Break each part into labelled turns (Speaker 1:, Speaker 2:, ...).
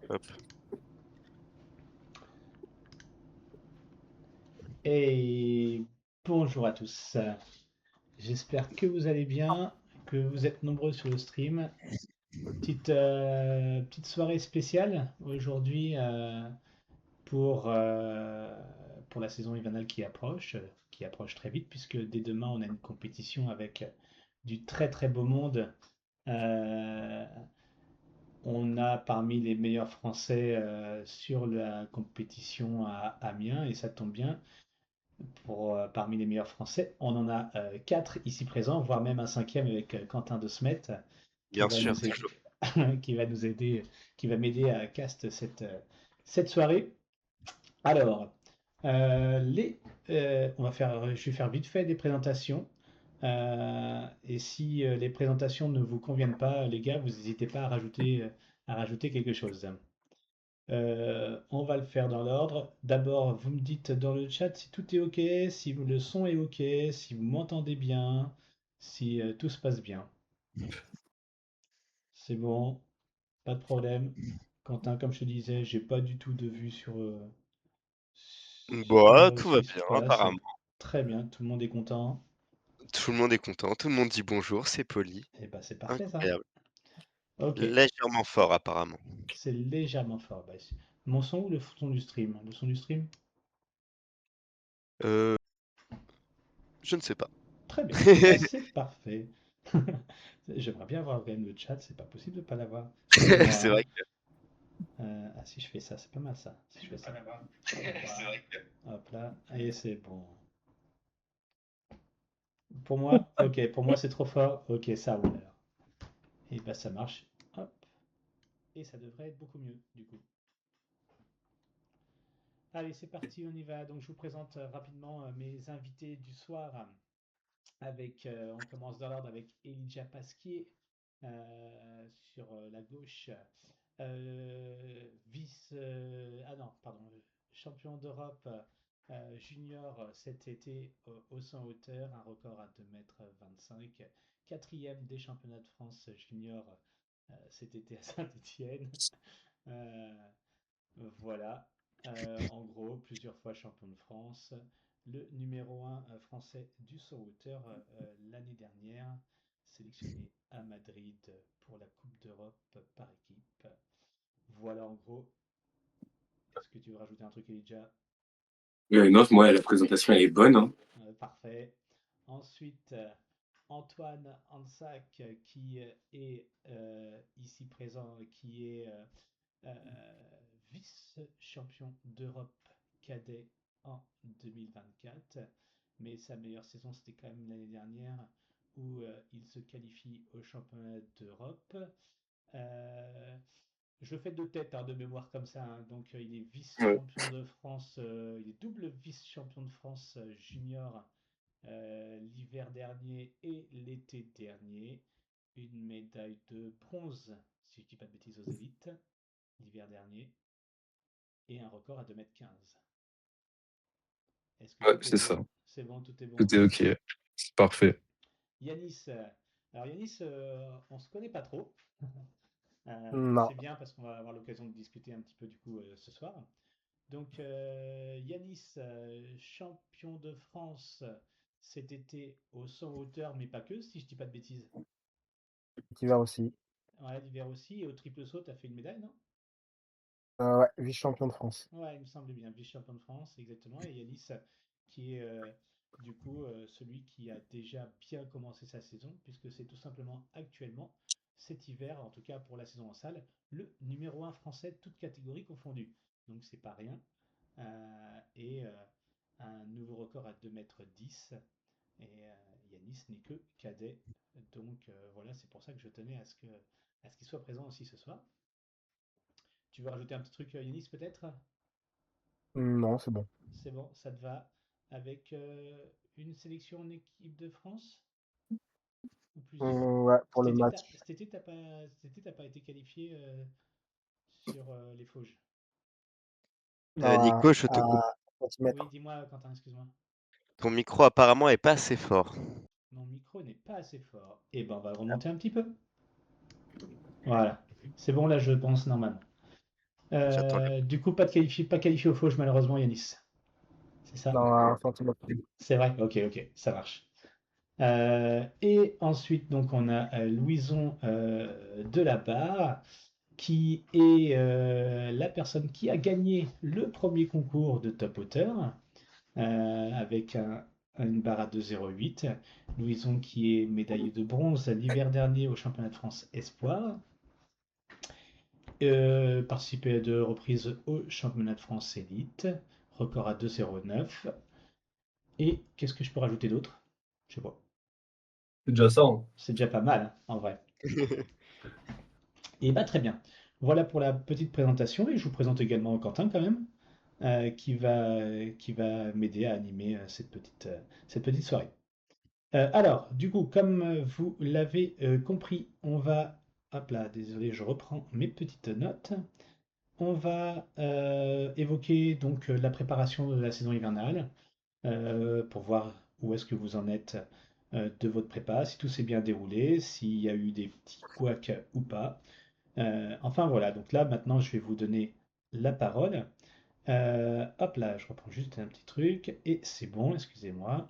Speaker 1: Hop.
Speaker 2: Et bonjour à tous. J'espère que vous allez bien, que vous êtes nombreux sur le stream. Petite soirée spéciale aujourd'hui pour, euh, pour la saison hivernale qui approche très vite, puisque dès demain on a une compétition avec du très très beau monde. Euh, on a parmi les meilleurs Français sur la compétition à Amiens, et ça tombe bien parmi les meilleurs Français. On en a quatre ici présents, voire même un cinquième avec Quentin de Smet qui
Speaker 1: Bien
Speaker 2: va
Speaker 1: sûr,
Speaker 2: nous aider,
Speaker 1: toujours.
Speaker 2: qui va nous aider, qui va m'aider à cast cette soirée. Alors, je vais faire vite fait des présentations. Et si les présentations ne vous conviennent pas, les gars, vous n'hésitez pas à rajouter quelque chose. On va le faire dans l'ordre. D'abord, vous me dites dans le chat si tout est OK, si le son est OK, si vous m'entendez bien, si tout se passe bien. C'est bon, pas de problème. Quentin, comme je te disais, j'ai pas du tout de vue
Speaker 1: Bah, tout va
Speaker 2: sur
Speaker 1: bien,
Speaker 2: voilà, c'est
Speaker 1: apparemment.
Speaker 2: très bien, tout le monde est content.
Speaker 1: Tout le monde est content, tout le monde dit bonjour, c'est poli.
Speaker 2: Et bah c'est parfait ça.
Speaker 1: Incroyable.
Speaker 2: OK,
Speaker 1: Légèrement fort, apparemment.
Speaker 2: c'est légèrement fort. Bah, mon son ou le son du stream? Le son du stream?
Speaker 1: Euh, je ne sais pas.
Speaker 2: Très bien. Et bah c'est parfait. J'aimerais bien avoir quand même le chat, c'est pas possible de pas l'avoir. Excusez-moi,
Speaker 1: C'est
Speaker 2: hein.
Speaker 1: vrai que...
Speaker 2: Si je fais ça, c'est pas mal ça. Si je fais ça.
Speaker 1: C'est vrai que...
Speaker 2: Hop là, et c'est bon. Pour moi, ok, pour moi c'est trop fort. Ok, ça roule alors. Et bah ça marche. Hop. Et ça devrait être beaucoup mieux du coup. Allez, c'est parti, on y va. Donc je vous présente rapidement mes invités du soir. On commence dans l'ordre avec Elijah Pasquier sur la gauche. Ah non, pardon, champion d'Europe junior cet été au 100 hauteur, un record à 2,25 m. Quatrième des championnats de France junior cet été à Saint-Étienne. Euh, voilà, en gros, plusieurs fois champion de France. Le numéro un français du saut hauteur l'année dernière, sélectionné à Madrid pour la Coupe d'Europe par équipe. Voilà en gros. Est-ce que tu veux rajouter un truc, Elijah?
Speaker 3: Non, moi, la présentation, elle est bonne, hein.
Speaker 2: Parfait. Ensuite, Antoine Ansac, qui est ici présent, qui est vice-champion d'Europe cadet en 2024. Mais sa meilleure saison, c'était quand même l'année dernière, où il se qualifie au championnat d'Europe. Euh, je fais de tête, hein, de mémoire comme ça, hein. Donc, il est
Speaker 3: Ouais.
Speaker 2: vice-champion de France, il est double vice-champion de France junior l'hiver dernier et l'été dernier. Une médaille de bronze, si je ne dis pas de bêtises, aux élites l'hiver dernier. Et un record à 2,15 m. Est-ce que
Speaker 3: Ouais,
Speaker 2: tout est
Speaker 3: c'est
Speaker 2: bon?
Speaker 3: ça.
Speaker 2: C'est bon, tout est bon.
Speaker 3: Tout est OK. C'est parfait.
Speaker 2: Yanis, alors Yanis, on se connaît pas trop.
Speaker 4: Non.
Speaker 2: C'est bien parce qu'on va avoir l'occasion de discuter un petit peu du coup ce soir. Donc Yanis, champion de France cet été au 100 hauteur, mais pas que, si je dis pas de bêtises.
Speaker 4: Cet hiver aussi.
Speaker 2: Ouais, l'hiver aussi, et au triple saut, t'as fait une médaille, non?
Speaker 4: Ouais, vice-champion de France.
Speaker 2: Ouais, il me semble bien, vice-champion de France, exactement. Et Yanis, qui est du coup celui qui a déjà bien commencé sa saison, puisque c'est tout simplement actuellement, cet hiver, en tout cas pour la saison en salle, le numéro un français, toutes catégories confondues. Donc c'est pas rien. Et un nouveau record à 2,10 m. Et Yanis n'est que cadet. Donc voilà, c'est pour ça que je tenais à ce qu'il soit présent aussi ce soir. Tu veux rajouter un petit truc, Yanis, peut-être?
Speaker 4: Non, c'est bon.
Speaker 2: C'est bon, ça te va. Avec une sélection en équipe de France ou plusieurs?
Speaker 4: Ouais, pour le match.
Speaker 2: Cet été, t'as pas été qualifié sur les Fauges.
Speaker 4: Non,
Speaker 1: Nico, je te coupe.
Speaker 4: à
Speaker 2: Oui,
Speaker 4: centimètres.
Speaker 2: dis-moi, Quentin, excuse-moi.
Speaker 1: Ton micro apparemment est pas assez fort.
Speaker 2: Mon micro n'est pas assez fort. Eh ben, on va le remonter un petit peu. Voilà. C'est bon, là, je pense, normalement.
Speaker 1: J'attends le
Speaker 2: Du coup, pas qualifié au fauche, malheureusement, Yanis. C'est ça?
Speaker 4: Non, un sentiment.
Speaker 2: C'est vrai? Ok, ok, ça marche. Et ensuite, donc, on a Louison Delabarre, qui est la personne qui a gagné le premier concours de top hauteur, avec une barre à 2,08. Louison qui est médaillé de bronze l'hiver dernier au championnat de France Espoir. Participé à 2 reprises au championnat de France Élite, record à 2,09. Et qu'est-ce que je peux rajouter d'autre? Je sais pas.
Speaker 3: C'est déjà ça, hein.
Speaker 2: C'est déjà pas mal, hein, en vrai. Et bah très bien. Voilà pour la petite présentation. Et je vous présente également Quentin quand même, qui va m'aider à animer cette petite soirée. Alors, du coup, comme vous l'avez compris, on va... Hop là, désolé, je reprends mes petites notes. On va évoquer donc la préparation de la saison hivernale, pour voir où est-ce que vous en êtes de votre prépa, si tout s'est bien déroulé, s'il y a eu des petits couacs ou pas. Enfin voilà, donc là maintenant je vais vous donner la parole. Hop là, je reprends juste un petit truc et c'est bon, excusez-moi.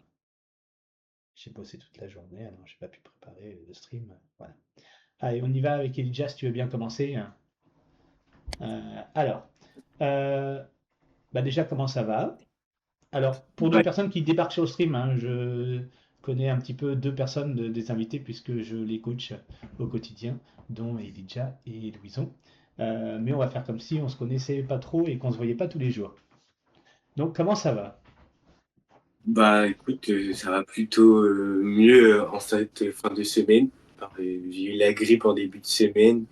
Speaker 2: J'ai bossé toute la journée, alors j'ai pas pu préparer le stream. Voilà. Allez, on y va avec Elijah si tu veux bien commencer. Alors, euh, bah déjà comment ça va? Alors, pour deux
Speaker 3: Ouais.
Speaker 2: personnes qui débarquent sur le stream, hein, je connais un petit peu deux personnes des invités puisque je les coach au quotidien, dont Elijah et Louison. Mais on va faire comme si on se connaissait pas trop et qu'on se voyait pas tous les jours. Donc, comment ça va?
Speaker 3: Bah écoute, ça va plutôt mieux en cette fin de semaine. J'ai eu la grippe en début de semaine,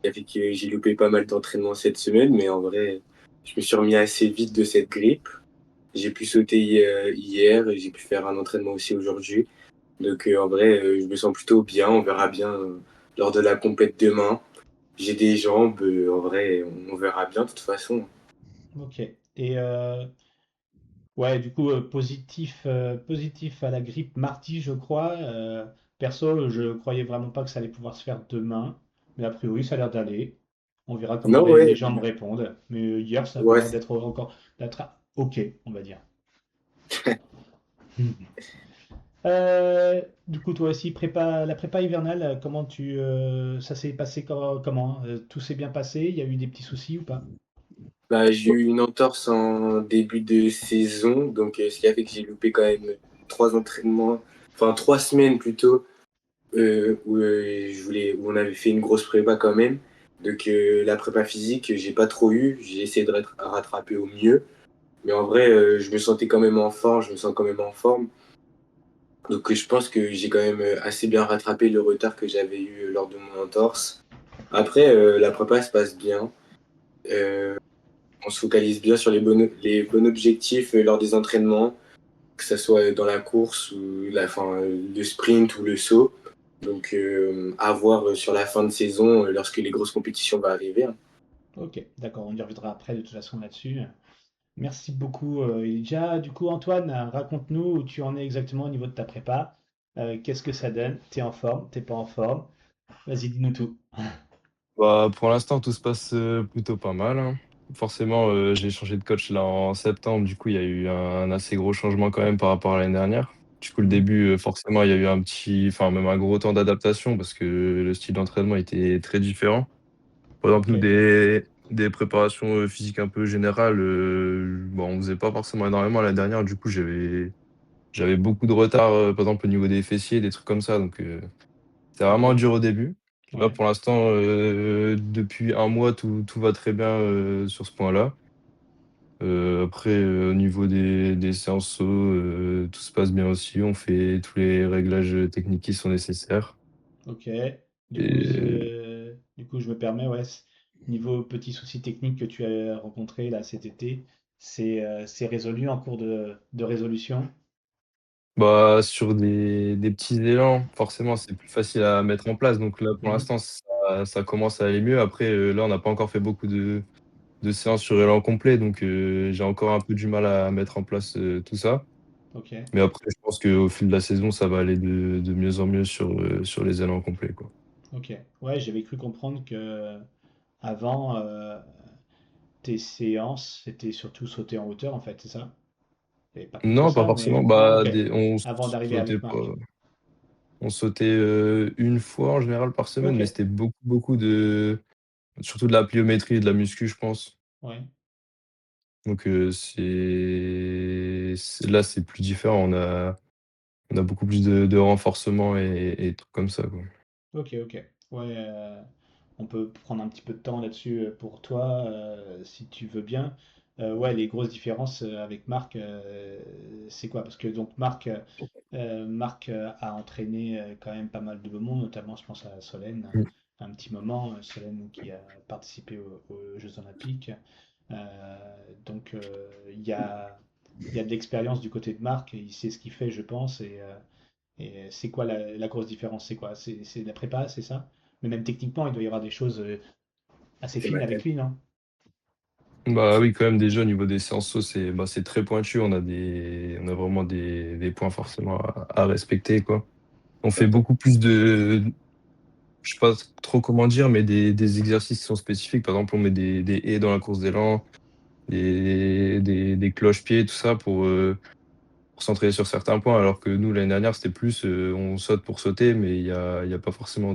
Speaker 3: qui a fait que j'ai loupé pas mal d'entraînement cette semaine, mais en vrai, je me suis remis assez vite de cette grippe. J'ai pu sauter hier et j'ai pu faire un entraînement aussi aujourd'hui. Donc en vrai, je me sens plutôt bien. On verra bien lors de la compète demain. J'ai des jambes, en vrai, on verra bien de toute façon.
Speaker 2: Ok. Et ouais, du coup, positif à la grippe mardi, je crois. Perso, je croyais vraiment pas que ça allait pouvoir se faire demain, mais a priori, ça a l'air d'aller. On verra comment
Speaker 3: Non,
Speaker 2: les
Speaker 3: ouais,
Speaker 2: gens me répondent. Mais hier, ça avait
Speaker 3: ouais,
Speaker 2: l'air d'être encore d'être ok, on va dire. Du coup, toi aussi, la prépa hivernale, ça s'est passé comment? Tout s'est bien passé? Il y a eu des petits soucis ou pas?
Speaker 3: bah, j'ai eu une entorse en début de saison, donc ce qui a fait que j'ai loupé quand même 3 entraînements, enfin 3 semaines plutôt, où on avait fait une grosse prépa quand même. Donc la prépa physique, j'ai pas trop eu, j'ai essayé de rattraper au mieux, mais en vrai, je me sentais quand même en forme, je me sens quand même en forme. Donc je pense que j'ai quand même assez bien rattrapé le retard que j'avais eu lors de mon entorse. Après, la prépa se passe bien. Euh, on se focalise bien sur les bons objectifs lors des entraînements, que ce soit dans la course ou le sprint ou le saut. Donc à voir sur la fin de saison lorsque les grosses compétitions vont arriver, hein.
Speaker 2: Ok, d'accord, on y reviendra après de toute façon là-dessus. Merci beaucoup, Elijah. Du coup, Antoine, raconte-nous où tu en es exactement au niveau de ta prépa. Qu'est-ce que ça donne? T'es en forme? T'es pas en forme? Vas-y, dis-nous tout.
Speaker 5: Bah, pour l'instant, tout se passe plutôt pas mal, hein. Forcément, j'ai changé de coach là en septembre. Du coup, il y a eu un assez gros changement quand même par rapport à l'année dernière. Du coup, le
Speaker 2: Mhm.
Speaker 5: début, forcément, il y a eu enfin, même un gros temps d'adaptation parce que le style d'entraînement était très différent. Par exemple,
Speaker 2: Ok,
Speaker 5: nous, des préparations physiques un peu générales, bon, on faisait pas forcément énormément l'année dernière. Du coup, j'avais beaucoup de retard, par exemple, au niveau des fessiers, des trucs comme ça. Donc, c'est
Speaker 2: ok,
Speaker 5: vraiment dur au début. Là,
Speaker 2: ouais,
Speaker 5: pour l'instant, depuis un mois, tout va très bien sur ce point-là. Après, au niveau des séances SO, tout se passe bien aussi. On fait tous les réglages techniques qui sont nécessaires.
Speaker 2: ok.
Speaker 5: Et
Speaker 2: Du coup, je me permets, ouais, niveau petits soucis techniques que tu as rencontrés là cet été, c'est résolu en cours de résolution.
Speaker 5: bah, sur des petits élans, forcément, c'est plus facile à mettre en place. Donc là, pour
Speaker 2: Mhm.
Speaker 5: l'instant, ça commence à aller mieux. Après, là, on n'a pas encore fait beaucoup de séances sur élan complet. Donc, j'ai encore un peu du mal à mettre en place tout ça.
Speaker 2: Ok,
Speaker 5: Mais après, je pense qu'au fil de la saison, ça va aller de mieux en mieux sur les élans complets, quoi.
Speaker 2: ok. Ouais, j'avais cru comprendre que avant, tes séances, c'était surtout sauter en hauteur, en fait, c'est ça? Et pas plus que
Speaker 5: Non, pas
Speaker 2: ça,
Speaker 5: forcément.
Speaker 2: mais... Ah,
Speaker 5: Bah,
Speaker 2: ok.
Speaker 5: on
Speaker 2: Avant d'arriver
Speaker 5: sautait
Speaker 2: avec
Speaker 5: pas.
Speaker 2: Marc.
Speaker 5: On sautait une fois en général par semaine,
Speaker 2: Ok,
Speaker 5: mais c'était beaucoup surtout de la pliométrie et de la muscu, je pense.
Speaker 2: ouais.
Speaker 5: Donc, là, c'est plus différent. On a beaucoup plus de renforcement et trucs comme ça, quoi.
Speaker 2: Ok, ok. Ouais, on peut prendre un petit peu de temps là-dessus pour toi, si tu veux bien. Ouais, les grosses différences avec Marc, c'est quoi? Parce que donc Marc a entraîné quand même pas mal de beaux monde, notamment je pense à Solène,
Speaker 5: Mmh.
Speaker 2: un petit moment, Solène qui a participé aux Jeux Olympiques. Donc il y a de l'expérience du côté de Marc, et il sait ce qu'il fait, je pense, et c'est quoi la grosse différence? C'est quoi? C'est la prépa, c'est ça? Mais même techniquement, il doit y avoir des choses assez
Speaker 3: C'est
Speaker 2: fines
Speaker 3: ma
Speaker 2: avec
Speaker 3: tête.
Speaker 2: lui, non?
Speaker 5: Bah oui, quand même, déjà, au niveau des séances sauts, c'est très pointu. On a vraiment des points forcément à respecter, quoi. On fait
Speaker 3: D'accord.
Speaker 5: beaucoup plus je sais pas trop comment dire, mais des exercices qui sont spécifiques. Par exemple, on met des haies dans la course d'élan, des cloche-pieds, tout ça pour s'entraîner sur certains points. Alors que nous, l'année dernière, c'était plus, on saute pour sauter, mais il y a pas forcément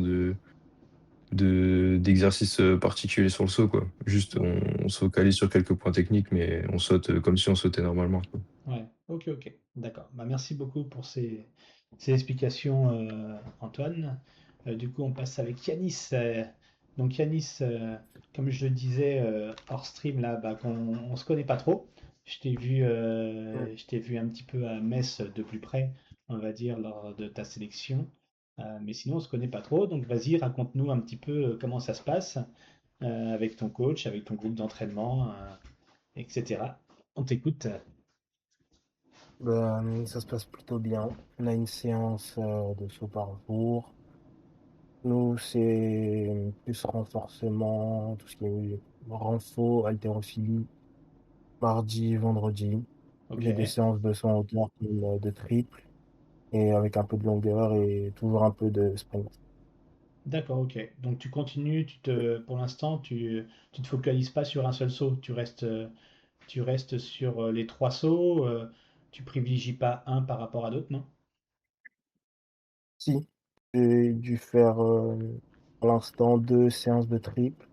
Speaker 5: d'exercice particulier sur le saut, quoi. Juste,
Speaker 2: Ok.
Speaker 5: on se focalise sur quelques points techniques, mais on saute comme si on sautait normalement, quoi.
Speaker 2: Ouais, ok, ok, d'accord. Bah, merci beaucoup pour ces explications, Antoine. Du coup, on passe avec Yanis. Donc Yanis, comme je le disais hors stream là, bah, on se connaît pas trop.
Speaker 4: Mm.
Speaker 2: Je t'ai vu un petit peu à Metz de plus près, on va dire, lors de ta sélection. Mais sinon, on se connaît pas trop. Donc vas-y, raconte-nous un petit peu comment ça se passe avec ton coach, avec ton groupe d'entraînement, etc. On t'écoute.
Speaker 4: Ben, ça se passe plutôt bien. On a une séance de saut par jour. Nous, c'est plus renforcement, tout ce qui est renfo, haltérophilie, mardi, vendredi.
Speaker 2: Ok.
Speaker 4: J'ai des séances de saut en hauteur comme de triple et avec un peu de longueur et toujours un peu de sprint.
Speaker 2: D'accord, ok. Donc tu continues, pour l'instant, tu te focalises pas sur un seul saut. Tu restes sur les trois sauts. Tu privilégies pas un par rapport à d'autres, non?
Speaker 4: Si, j'ai dû faire pour l'instant 2 séances de triple,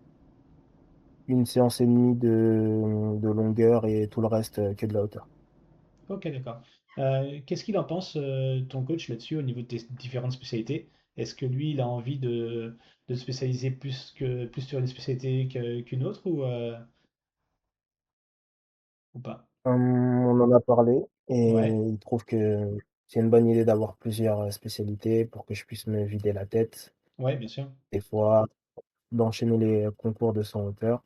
Speaker 4: une séance et demie de longueur et tout le reste que de la hauteur.
Speaker 2: Ok, d'accord. Qu'est-ce qu'il en pense, ton coach, là-dessus, au niveau de tes différentes spécialités? Est-ce que lui, il a envie de se spécialiser plus sur une spécialité qu'une autre, ou pas?
Speaker 4: On en a parlé et
Speaker 2: Ouais,
Speaker 4: il trouve que c'est une bonne idée d'avoir plusieurs spécialités pour que je puisse me vider la tête,
Speaker 2: ouais, bien sûr.
Speaker 4: des fois d'enchaîner les concours de 100 hauteur.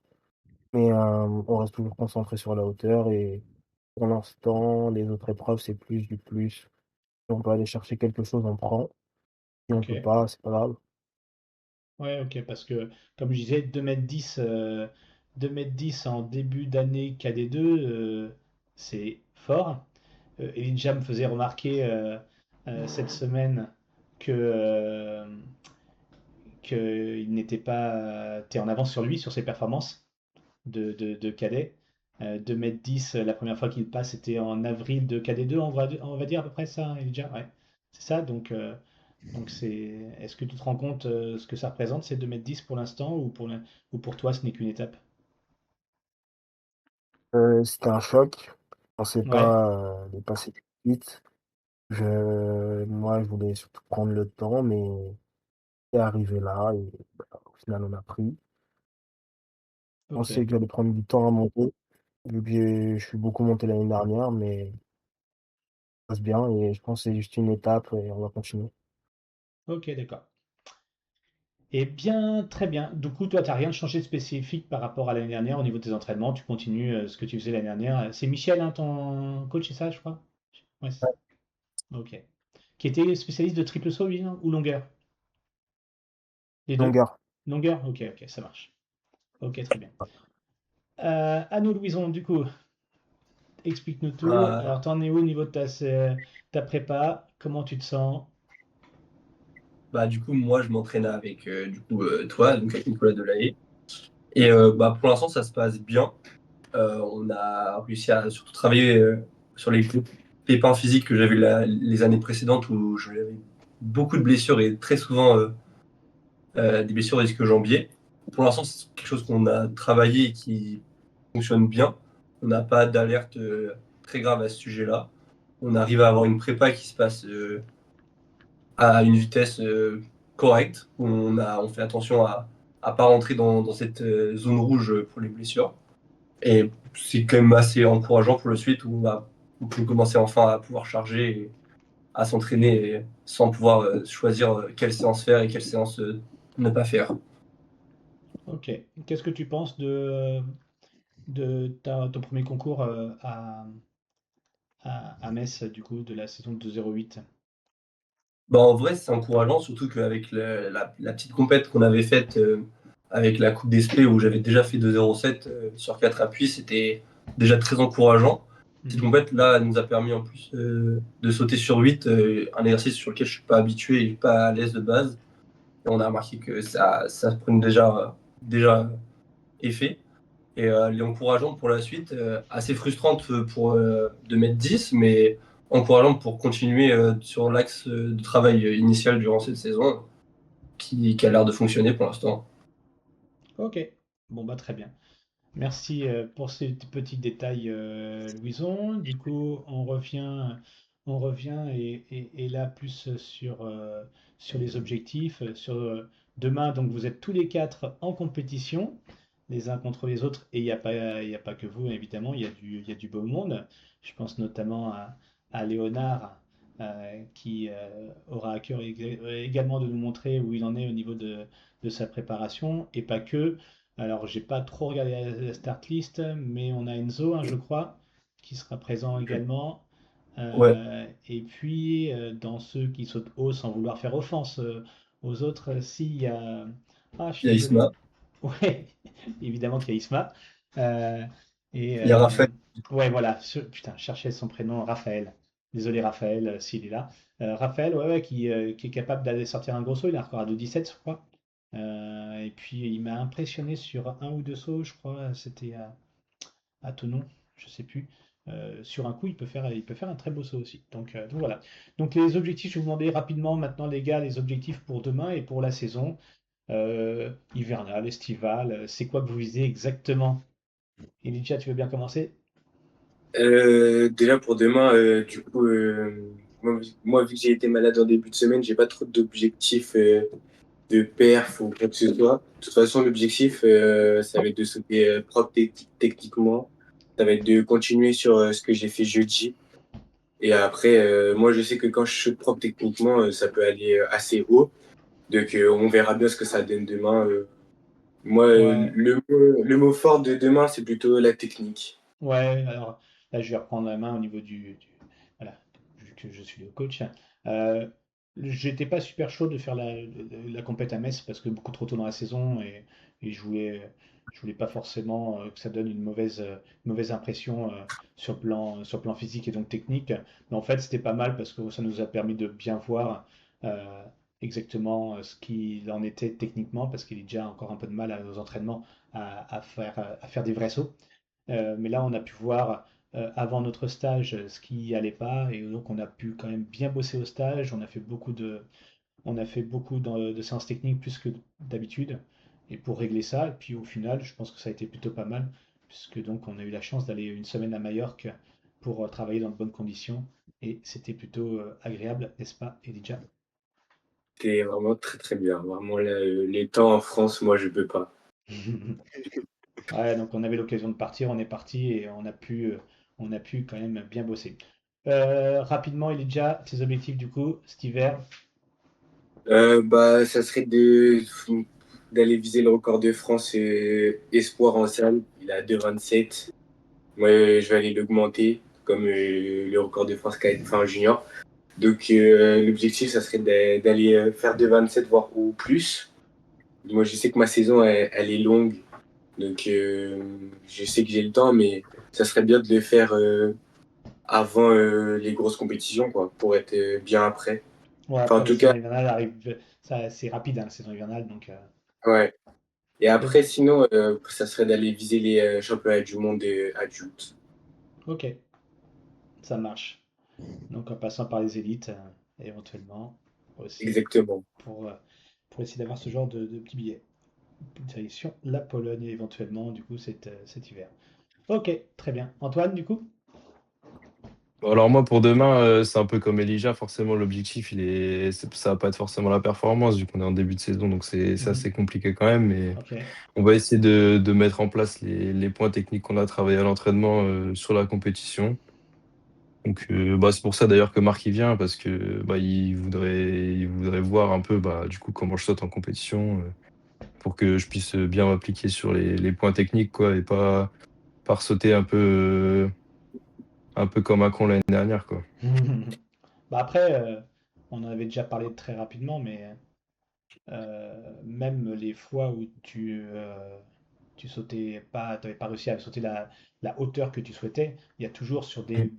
Speaker 4: Mais on reste toujours concentré sur la hauteur et pour l'instant, les autres épreuves, c'est plus du plus. Si on peut aller chercher quelque chose, on prend. Si on
Speaker 2: Ok.
Speaker 4: peut pas, c'est pas grave.
Speaker 2: Ouais, ok, parce que comme je disais, 2,10 m, 2,10 m en début d'année KD2, c'est fort. Elijah me faisait remarquer cette semaine que qu'il n'était pas. T'es en avance sur lui, sur ses performances de cadet. 2,10 m, la première fois qu'il passe, c'était en avril de KD2, on va dire à peu près ça, hein, Elijah, ouais. C'est ça, donc est-ce que tu te rends compte ce que ça représente, ces 2,10 m pour l'instant, ou pour toi, ce n'est qu'une étape?
Speaker 4: C'était un choc. Je pensais
Speaker 2: Ouais,
Speaker 4: pas les passer tout de suite. Moi, je voulais surtout prendre le temps, mais c'est arrivé là et bah, au final, on a pris. Je
Speaker 2: ok,
Speaker 4: pensais que j'allais prendre du temps à monter, vu que je suis beaucoup monté l'année dernière, mais ça passe bien et je pense que c'est juste une étape et on va continuer.
Speaker 2: ok, d'accord. Eh bien, très bien. Du coup, toi, tu n'as rien changé de spécifique par rapport à l'année dernière au niveau de tes entraînements. Tu continues ce que tu faisais l'année dernière. C'est Michel, hein, ton coach, c'est ça, je crois? Ouais, c'est ça.
Speaker 4: Ouais,
Speaker 2: Ok. Qui était spécialiste de triple saut, lui, hein, ou longueur? Les deux?
Speaker 4: longueur.
Speaker 2: Longueur? Ok, ok, ça marche. Ok, très bien. À nous, Louison, du coup, explique-nous tout.
Speaker 6: Bah,
Speaker 2: Alors, t'en es où au niveau de ta prépa? Comment tu te sens?
Speaker 6: du coup, moi, je m'entraîne avec toi, donc avec Nicolas Delahaye. Et pour l'instant, ça se passe bien. On a réussi à surtout travailler sur les pépins physiques que j'avais les années précédentes où j'avais beaucoup de blessures et très souvent des blessures au risque jambier. Pour l'instant, c'est quelque chose qu'on a travaillé et qui fonctionne bien. On n'a pas d'alerte très grave à ce sujet-là. On arrive à avoir une prépa qui se passe à une vitesse correcte. On fait attention à ne pas rentrer dans cette zone rouge pour les blessures. Et c'est quand même assez encourageant pour le suite où on peut commencer enfin à pouvoir charger et à s'entraîner sans pouvoir choisir quelle séance faire et quelle séance ne pas faire.
Speaker 2: Ok. Qu'est-ce que tu penses de ton premier concours à Metz, du coup, de la saison 208?
Speaker 6: Bah, en vrai, c'est encourageant, surtout qu'avec la petite compète qu'on avait faite avec la Coupe d'Esprit où j'avais déjà fait 2,07 sur 4 appuis, c'était déjà très encourageant. Petite
Speaker 2: Mhm.
Speaker 6: compète, là, elle nous a permis en plus de sauter sur 8, un exercice sur lequel je suis pas habitué et pas à l'aise de base. Et on a remarqué que ça prenait déjà effet. Et elle est encourageante pour la suite, assez frustrante de mettre 10, mais encourageante pour continuer sur l'axe de travail initial durant cette saison, qui a l'air de fonctionner pour l'instant.
Speaker 2: Ok. Bon, bah très bien. Merci pour ces petits détails, Louison. Du coup, on revient et là plus sur les objectifs. Sur demain, donc vous êtes tous les quatre en compétition, les uns contre les autres, et il y a pas que vous, évidemment, il y a du beau monde. Je pense notamment à Léonard, qui aura à cœur également de nous montrer où il en est au niveau de sa préparation, et pas que. Alors, j'ai pas trop regardé la start list, mais on a Enzo, hein, je crois, qui sera présent également.
Speaker 6: Ouais,
Speaker 2: Et puis, dans ceux qui sautent haut sans vouloir faire offense aux autres, si, il y a. Ah, je suis
Speaker 6: il y a
Speaker 2: désolé.
Speaker 6: Isma,
Speaker 2: Ouais, évidemment qu'il y a Isma. Euh, et
Speaker 6: il y a Raphaël.
Speaker 2: ouais, voilà. Putain, je cherchais son prénom, Raphaël. Désolé, Raphaël, s'il est là. Raphaël, ouais, ouais, qui est capable d'aller sortir un gros saut. Il a un record à 2,17, je crois. Et puis, il m'a impressionné sur un ou deux sauts, je crois. C'était à Thonon, je sais plus. Sur un coup, il peut faire un très beau saut aussi. Donc voilà. Donc les objectifs, je vais vous demander rapidement maintenant, les gars, les objectifs pour demain et pour la saison hivernale, estivale. C'est quoi que vous visez exactement? Elijah, tu veux bien commencer?
Speaker 3: Déjà pour demain, du coup, moi, vu que j'ai été malade en début de semaine, j'ai pas trop d'objectifs de perf ou quoi que ce soit. De toute façon, l'objectif, ça va être de sauter propre techniquement. Ça va être de continuer sur ce que j'ai fait jeudi. Et après, moi, je sais que quand je saute propre techniquement, ça peut aller assez haut. Donc, on verra bien ce que ça donne demain. Moi,
Speaker 2: Ouais,
Speaker 3: le mot fort de demain, c'est plutôt la technique.
Speaker 2: ouais. Alors là, je vais reprendre la main au niveau voilà, vu que je suis le coach. Euh, J'étais pas super chaud de faire la compète à Metz parce que beaucoup trop tôt dans la saison et je voulais pas forcément que ça donne une mauvaise impression sur le plan physique et donc technique. Mais en fait, c'était pas mal parce que ça nous a permis de bien voir euh, exactement ce qu'il en était techniquement parce qu'il est déjà encore un peu de mal aux entraînements à faire des vrais sauts. Mais là, on a pu voir avant notre stage ce qui allait pas et donc on a pu quand même bien bosser au stage. On a fait beaucoup de séances techniques plus que d'habitude et pour régler ça. Et puis au final, je pense que ça a été plutôt pas mal puisque donc on a eu la chance d'aller une semaine à Majorque pour travailler dans de bonnes conditions et c'était plutôt agréable, n'est-ce pas, Elijah?
Speaker 3: C'était vraiment très, très bien. Vraiment, les temps en France, moi, je peux pas.
Speaker 2: Ouais, donc on avait l'occasion de partir, on est parti et on a pu quand même bien bosser. Rapidement, Elijah, tes objectifs du coup, cet hiver.
Speaker 3: Bah, ça serait d'aller viser le record de France espoir en salle. Il a 2,27. Moi, je vais aller l'augmenter comme le record de France fait en junior. Donc, l'objectif, ça serait d'aller faire 2,27 voire ou plus. Moi, je sais que ma saison, elle est longue. Donc, je sais que j'ai le temps, mais ça serait bien de le faire avant les grosses compétitions, quoi, pour être bien après.
Speaker 2: Ouais,
Speaker 3: Enfin, en
Speaker 2: après la
Speaker 3: tout
Speaker 2: saison
Speaker 3: cas,
Speaker 2: hivernale arrive, ça, c'est rapide, hein, la saison hivernale, donc
Speaker 3: ouais. Et après, sinon, ça serait d'aller viser les championnats du monde adultes.
Speaker 2: Ok, ça marche. Donc en passant par les élites, éventuellement aussi,
Speaker 3: Exactement.
Speaker 2: pour, euh, pour essayer d'avoir ce genre de petits billets. Direction la Pologne éventuellement, du coup, cet hiver. Ok, très bien. Antoine, du coup?
Speaker 5: Bon, alors moi, pour demain, c'est un peu comme Elijah. Forcément, l'objectif, ça va pas être forcément la performance, vu qu'on est en début de saison, donc c'est
Speaker 2: Mhm.
Speaker 5: assez compliqué quand même. Mais
Speaker 2: Ok,
Speaker 5: on va essayer de mettre en place les points techniques qu'on a travaillé à l'entraînement sur la compétition. Donc, bah, c'est pour ça d'ailleurs que Marc il vient, parce que bah, il voudrait voir un peu du coup comment je saute en compétition, pour que je puisse bien m'appliquer sur les points techniques, quoi, et pas sauter un peu comme Macron l'année dernière, quoi.
Speaker 2: bah après, on en avait déjà parlé très rapidement, mais même les fois où tu sautais pas, t'avais pas réussi à sauter la hauteur que tu souhaitais, il y a toujours sur des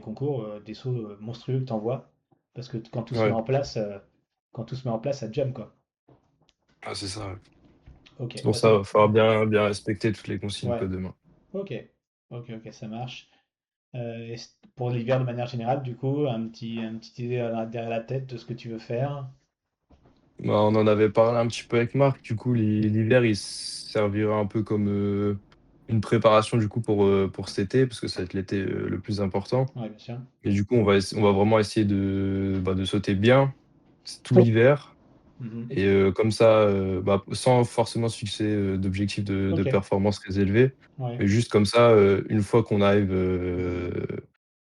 Speaker 2: concours, des sauts monstrueux que tu envoies. Parce que quand tout se met
Speaker 5: Ouais,
Speaker 2: en place, ça jump quoi.
Speaker 5: ah, c'est ça. Ouais.
Speaker 2: Ok,
Speaker 5: C'est pour
Speaker 2: bah ça
Speaker 5: ça, il
Speaker 2: va.
Speaker 5: va falloir bien respecter toutes les consignes,
Speaker 2: Ouais,
Speaker 5: quoi, demain.
Speaker 2: ok. Ok, ça marche. Pour l'hiver de manière générale, du coup, un petit idée derrière la tête de ce que tu veux faire.
Speaker 5: Bah, on en avait parlé un petit peu avec Marc. Du coup, l'hiver, il servira un peu comme une préparation du coup pour cet été, parce que ça va être l'été le plus important.
Speaker 2: Ouais, bien sûr.
Speaker 5: Et du coup, on va vraiment essayer de sauter bien tout l'hiver.
Speaker 2: Mhm.
Speaker 5: Et comme ça, sans forcément se fixer d'objectifs de
Speaker 2: Ok,
Speaker 5: performance très élevés,
Speaker 2: ouais.
Speaker 5: mais juste comme ça, une fois qu'on arrive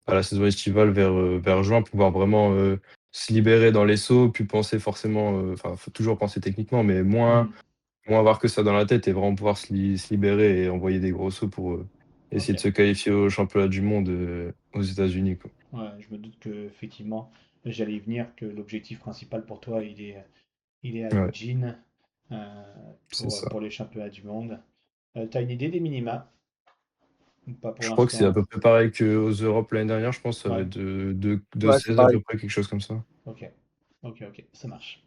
Speaker 5: à la saison estivale vers juin, pouvoir vraiment se libérer dans les sauts, puis penser forcément, enfin, faut toujours penser techniquement, mais moins,
Speaker 2: Mhm.
Speaker 5: moins avoir que ça dans la tête et vraiment pouvoir se libérer et envoyer des gros sauts pour
Speaker 2: Ok.
Speaker 5: essayer de se qualifier au championnat du monde aux États-Unis, quoi.
Speaker 2: Ouais, je me doute que effectivement, j'allais y venir, que l'objectif principal pour toi, il est à
Speaker 5: Ouais,
Speaker 2: Eugene
Speaker 5: c'est ça.
Speaker 2: pour les championnats du monde. T'as une idée des minima? Ou pas pour
Speaker 5: Je crois que c'est à
Speaker 2: l'instant?
Speaker 5: peu près pareil qu'aux Europes l'année dernière. Je pense que ça va
Speaker 2: Ouais,
Speaker 5: être de
Speaker 4: Ouais, c'est
Speaker 5: 16 à
Speaker 4: pareil.
Speaker 5: peu près, quelque chose comme ça.
Speaker 2: ok. Ok, ça marche.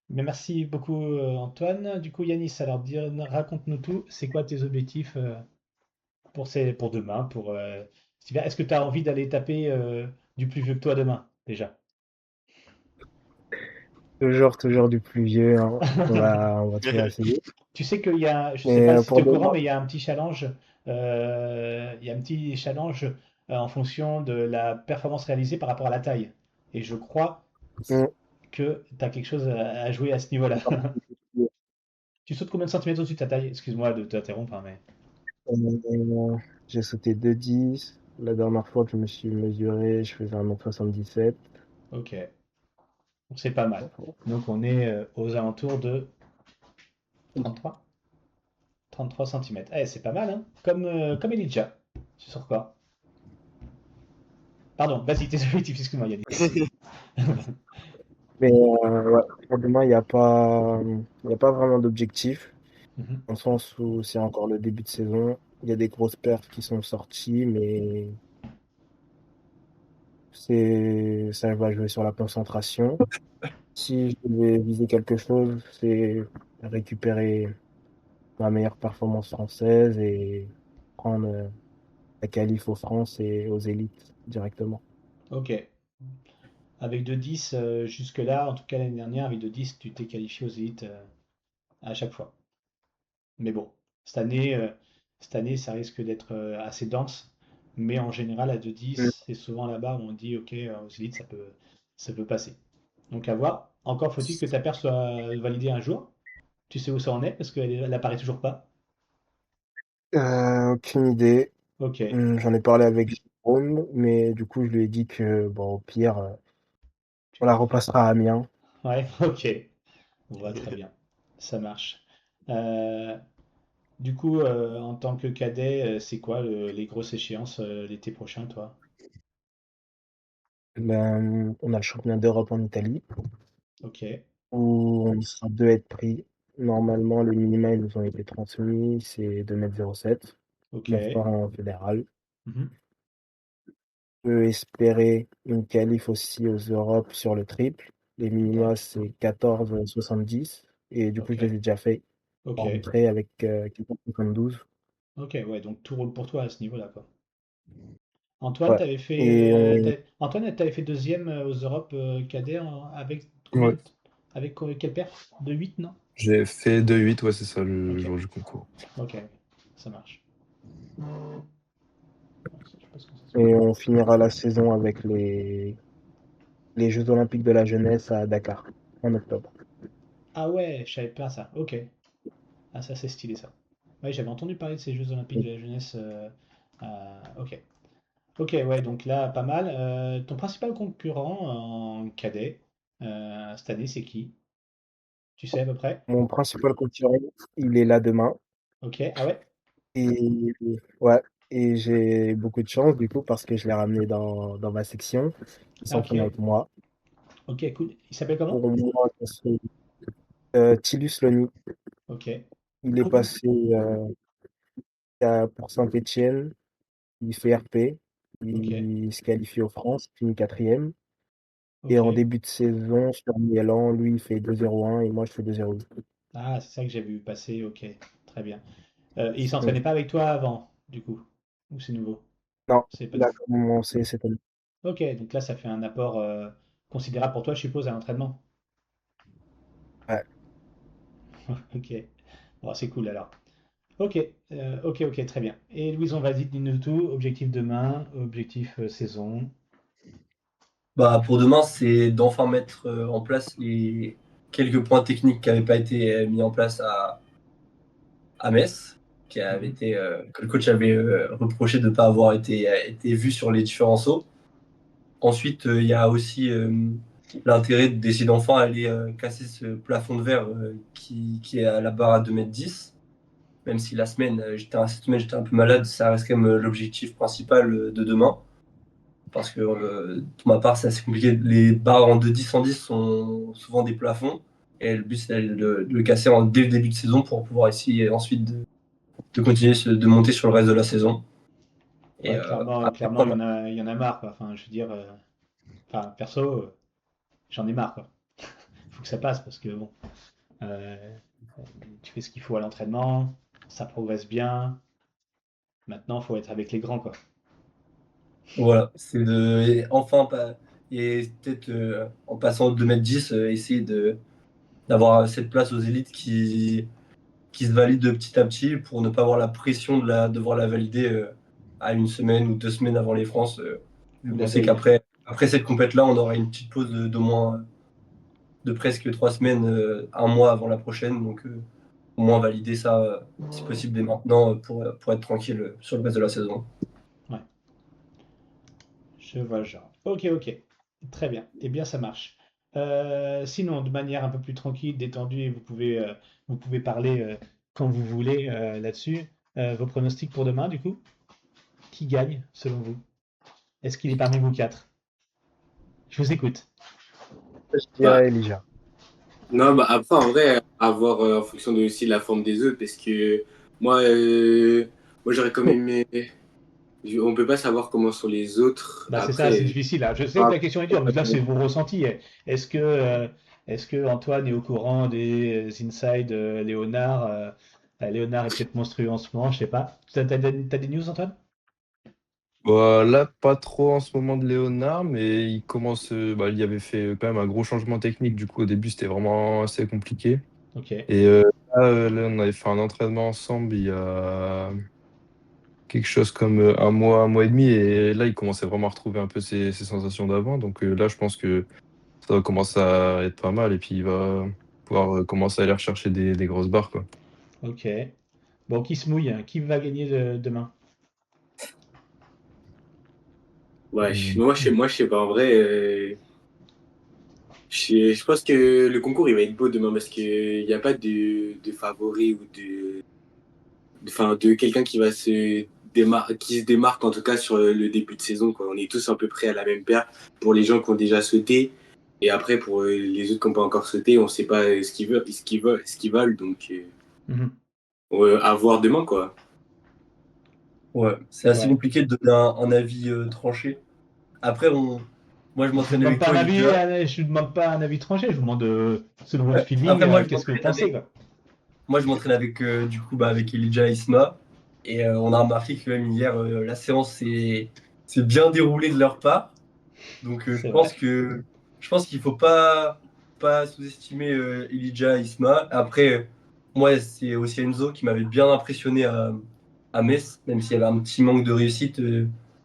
Speaker 2: Mais merci beaucoup Antoine. Du coup, Yanis, alors raconte-nous tout. C'est quoi tes objectifs pour demain, pour cet hiver? Est-ce que tu as envie d'aller taper du plus vieux que toi demain, déjà?
Speaker 4: Toujours du plus vieux, hein. On va toujours essayer.
Speaker 2: Tu sais qu'il y a, je sais
Speaker 4: Mais
Speaker 2: pas si tu
Speaker 4: pour
Speaker 2: es au courant,
Speaker 4: demain,
Speaker 2: mais il y a un petit challenge. Il y a un petit challenge en fonction de la performance réalisée par rapport à la taille. Et je crois
Speaker 4: on-
Speaker 2: que tu as quelque chose à jouer à ce niveau-là. Tu sautes combien de centimètres au-dessus de ta taille? Excuse-moi de t'interrompre, hein, mais.
Speaker 4: euh, j'ai sauté 2,10. La dernière fois que je me suis mesuré, je faisais 1,77 m.
Speaker 2: Ok, donc c'est pas mal. Donc on est aux alentours de 33? 33 centimètres. Eh, c'est pas mal, hein? Comme Elijah. C'est sur quoi? Pardon, vas-y, tes objectifs, excuse-moi, Yanis.
Speaker 4: Mais ouais, pour demain, il y a pas vraiment d'objectif,
Speaker 2: Mhm.
Speaker 4: dans le sens où c'est encore le début de saison. Il y a des grosses perfs qui sont sorties, mais ça va jouer sur la concentration. Si je devais viser quelque chose, c'est récupérer ma meilleure performance française et prendre la qualif aux France et aux élites directement.
Speaker 2: Ok. Avec 2-10, jusque-là, en tout cas l'année dernière, avec 2-10, tu t'es qualifié aux élites à chaque fois. Mais bon, cette année, euh, cette année ça risque d'être assez dense. Mais en général, à
Speaker 4: Mm.
Speaker 2: 2-10, c'est souvent là-bas où on dit, ok, aux élites, ça peut passer. Donc à voir. Encore faut-il que ta paire soit validée un jour. Tu sais où ça en est, parce qu'elle apparaît toujours pas.
Speaker 4: Aucune idée.
Speaker 2: Ok.
Speaker 4: J'en ai parlé avec Jérôme, mais du coup, je lui ai dit que, bon, au pire,
Speaker 2: Tu
Speaker 4: on la
Speaker 2: la feras.
Speaker 4: repassera à Amiens.
Speaker 2: Ouais, ok. On voit très bien. Ça marche. Euh, Du coup, en tant que cadet, c'est quoi les grosses échéances l'été prochain, toi?
Speaker 4: Ben, on a le championnat d'Europe en Italie,
Speaker 2: Ok,
Speaker 4: où on sera deux à être pris. Normalement, les minima, ils nous ont été transmis, c'est 2,07 m,
Speaker 2: ok.
Speaker 4: 9 par en fédéral.
Speaker 2: Mhm.
Speaker 4: On peut espérer une qualif aussi aux Europes sur le triple. Les
Speaker 2: Ok,
Speaker 4: minima, c'est 14,70. et du coup, je
Speaker 2: Ok,
Speaker 4: les ai déjà fait
Speaker 2: ok,
Speaker 4: en entrée avec 472.
Speaker 2: ok, ouais, donc tout roule pour toi à ce niveau-là, quoi. Antoine,
Speaker 4: Ouais. Et
Speaker 2: Antoine, t'avais fait deuxième aux Europes cadet avec
Speaker 5: Ouais.
Speaker 2: combien avec quel perf? De 8, non?
Speaker 5: J'ai fait 2,8, ouais, c'est ça le
Speaker 2: Ok,
Speaker 5: jour du concours.
Speaker 2: ok, ça marche. Je sais pas ce que ça
Speaker 4: et on finira la saison avec les Jeux olympiques de la jeunesse à Dakar en octobre.
Speaker 2: Ah ouais, je savais pas ça. Ok. Ah ça c'est stylé ça. Ouais, j'avais entendu parler de ces Jeux Olympiques de la jeunesse. Ok. Ok, ouais, donc là, pas mal. Ton principal concurrent en cadet cette année, c'est qui? Tu sais à peu près?
Speaker 4: Mon principal concurrent, il est là demain.
Speaker 2: Ok, ah ouais?
Speaker 4: Et ouais, et j'ai beaucoup de chance du coup parce que je l'ai ramené dans ma section. Il
Speaker 2: Ah,
Speaker 4: s'entraîne
Speaker 2: ok,
Speaker 4: avec moi.
Speaker 2: ok, cool. Il s'appelle comment?
Speaker 4: Pour moi, ça serait Thilus Lony.
Speaker 2: Ok,
Speaker 4: Il est passé pour Saint-Étienne. Il fait RP.
Speaker 2: ok,
Speaker 4: Il se qualifie aux France, finit quatrième. Et
Speaker 2: ok.
Speaker 4: en début de saison, sur Milan, lui, il fait 2,01 et moi, je fais 2,08.
Speaker 2: Ah, c'est ça que j'ai vu passer, ok, très bien. Et il
Speaker 4: Mm.
Speaker 2: s'entraînait pas avec toi avant, du coup? Ou c'est nouveau?
Speaker 4: Non,
Speaker 2: C'est pas
Speaker 4: il a
Speaker 2: nouveau.
Speaker 4: commencé cette année.
Speaker 2: Ok, donc là, ça fait un apport considérable pour toi, je suppose, à l'entraînement.
Speaker 4: Ouais.
Speaker 2: Ok, bon, c'est cool alors. Ok, ok, très bien. Et Louison, vas-y, dis-nous tout. Objectif demain, objectif saison.
Speaker 6: Bah, pour demain, c'est d'enfin mettre en place les quelques points techniques qui n'avaient pas été mis en place à Metz,
Speaker 2: Mhm.
Speaker 6: que le coach avait reproché de ne pas avoir été vu sur les différents sauts. Ensuite, il y a aussi l'intérêt d'essayer d'enfin aller casser ce plafond de verre qui est à la barre à 2,10 m. Même si cette semaine, j'étais un peu malade, ça reste quand même l'objectif principal de demain. Parce que pour ma part, c'est assez compliqué. Les barres en 2,10 110 sont souvent des plafonds. Et le but, c'est de le casser dès le début de saison pour pouvoir essayer ensuite de continuer de monter sur le reste de la saison. Et
Speaker 2: Ouais, clairement,
Speaker 6: après,
Speaker 2: clairement, il y en a marre, quoi. Enfin, je veux dire, enfin, perso, j'en ai marre, quoi. Faut que ça passe parce que bon, euh, tu fais ce qu'il faut à l'entraînement, ça progresse bien. Maintenant, faut être avec les grands, quoi.
Speaker 6: voilà, c'est de enfin et peut-être en passant de 2,10 m, essayer d'avoir cette place aux élites qui se valide de petit à petit pour ne pas avoir la pression de devoir la valider à une semaine ou 2 semaines avant les France. Vu
Speaker 2: Ou
Speaker 6: qu'on
Speaker 2: la
Speaker 6: sait
Speaker 2: veille.
Speaker 6: qu'après cette compète-là, on aura une petite pause d'au moins de presque 3 semaines, un mois avant la prochaine. Donc au moins valider ça, si possible, dès maintenant pour être tranquille sur le reste de la saison.
Speaker 2: Ouais, je vois le genre. Ok, ok. Très bien. Eh bien, ça marche. Sinon, de manière un peu plus tranquille, détendue, et vous pouvez parler quand vous voulez là-dessus. Vos pronostics pour demain, du coup? Qui gagne, selon vous? Est-ce qu'il est parmi vous quatre? Je vous écoute.
Speaker 4: Je
Speaker 3: Bah,
Speaker 4: dirais Elijah.
Speaker 3: non, bah après, en vrai, à voir en fonction de aussi la forme des autres, parce que moi, moi j'aurais quand même aimé. On peut pas savoir comment sont les autres.
Speaker 2: Bah, c'est ça, c'est
Speaker 3: Après,
Speaker 2: difficile, là. Je sais que
Speaker 3: ah,
Speaker 2: la question est dure, mais là, c'est vos ressentis. Est-ce que Antoine est au courant des inside Léonard? Léonard est peut-être monstrueux en ce moment, je sais pas. T'as des news, Antoine?
Speaker 5: Bah, là, pas trop en ce moment de Léonard, mais il commence. Bah, il y avait fait quand même un gros changement technique. Du coup, au début, c'était vraiment assez compliqué.
Speaker 2: Ok,
Speaker 5: Et là, on avait fait un entraînement ensemble il y a quelque chose comme un mois et demi. Et là, il commençait vraiment à retrouver un peu ses sensations d'avant. Donc là, je pense que ça va commencer à être pas mal. Et puis, il va pouvoir commencer à aller rechercher des grosses barres, quoi.
Speaker 2: ok. Bon, qui se mouille, hein? Qui va gagner demain?
Speaker 3: ouais,
Speaker 5: Hmm.
Speaker 3: moi, je sais pas. En vrai, je pense que le concours, il va être beau demain parce qu'il n'y a pas de favori ou enfin, de quelqu'un qui va qui se démarque en tout cas sur le début de saison, quoi. On est tous à peu près à la même paire pour les gens qui ont déjà sauté. Et après, pour les autres qui n'ont pas encore sauté, on ne sait pas ce qu'ils veulent. Donc,
Speaker 2: Mhm.
Speaker 3: à voir demain, quoi.
Speaker 6: Ouais, c'est assez
Speaker 2: Ouais,
Speaker 6: compliqué de donner un avis tranché. Après, Moi, je
Speaker 2: Je vous
Speaker 6: m'entraîne
Speaker 2: demande
Speaker 6: avec
Speaker 2: pas un
Speaker 6: toi,
Speaker 2: avis,
Speaker 6: Lydia.
Speaker 2: je vous demande pas un avis tranché, je vous demande selon votre feeling,
Speaker 6: Après, moi, je
Speaker 2: qu'est-ce que vous
Speaker 6: m'entraîne
Speaker 2: pensez,
Speaker 6: avec,
Speaker 2: quoi.
Speaker 6: moi, je m'entraîne avec, du coup, avec Elijah et Isma. Et on a remarqué que même hier, la séance s'est bien déroulée de leur part. Donc,
Speaker 2: C'est vrai.
Speaker 6: je pense qu'il faut pas sous-estimer Elijah et Isma. Après, moi, c'est aussi Enzo qui m'avait bien impressionné à Metz, même s'il y avait un petit manque de réussite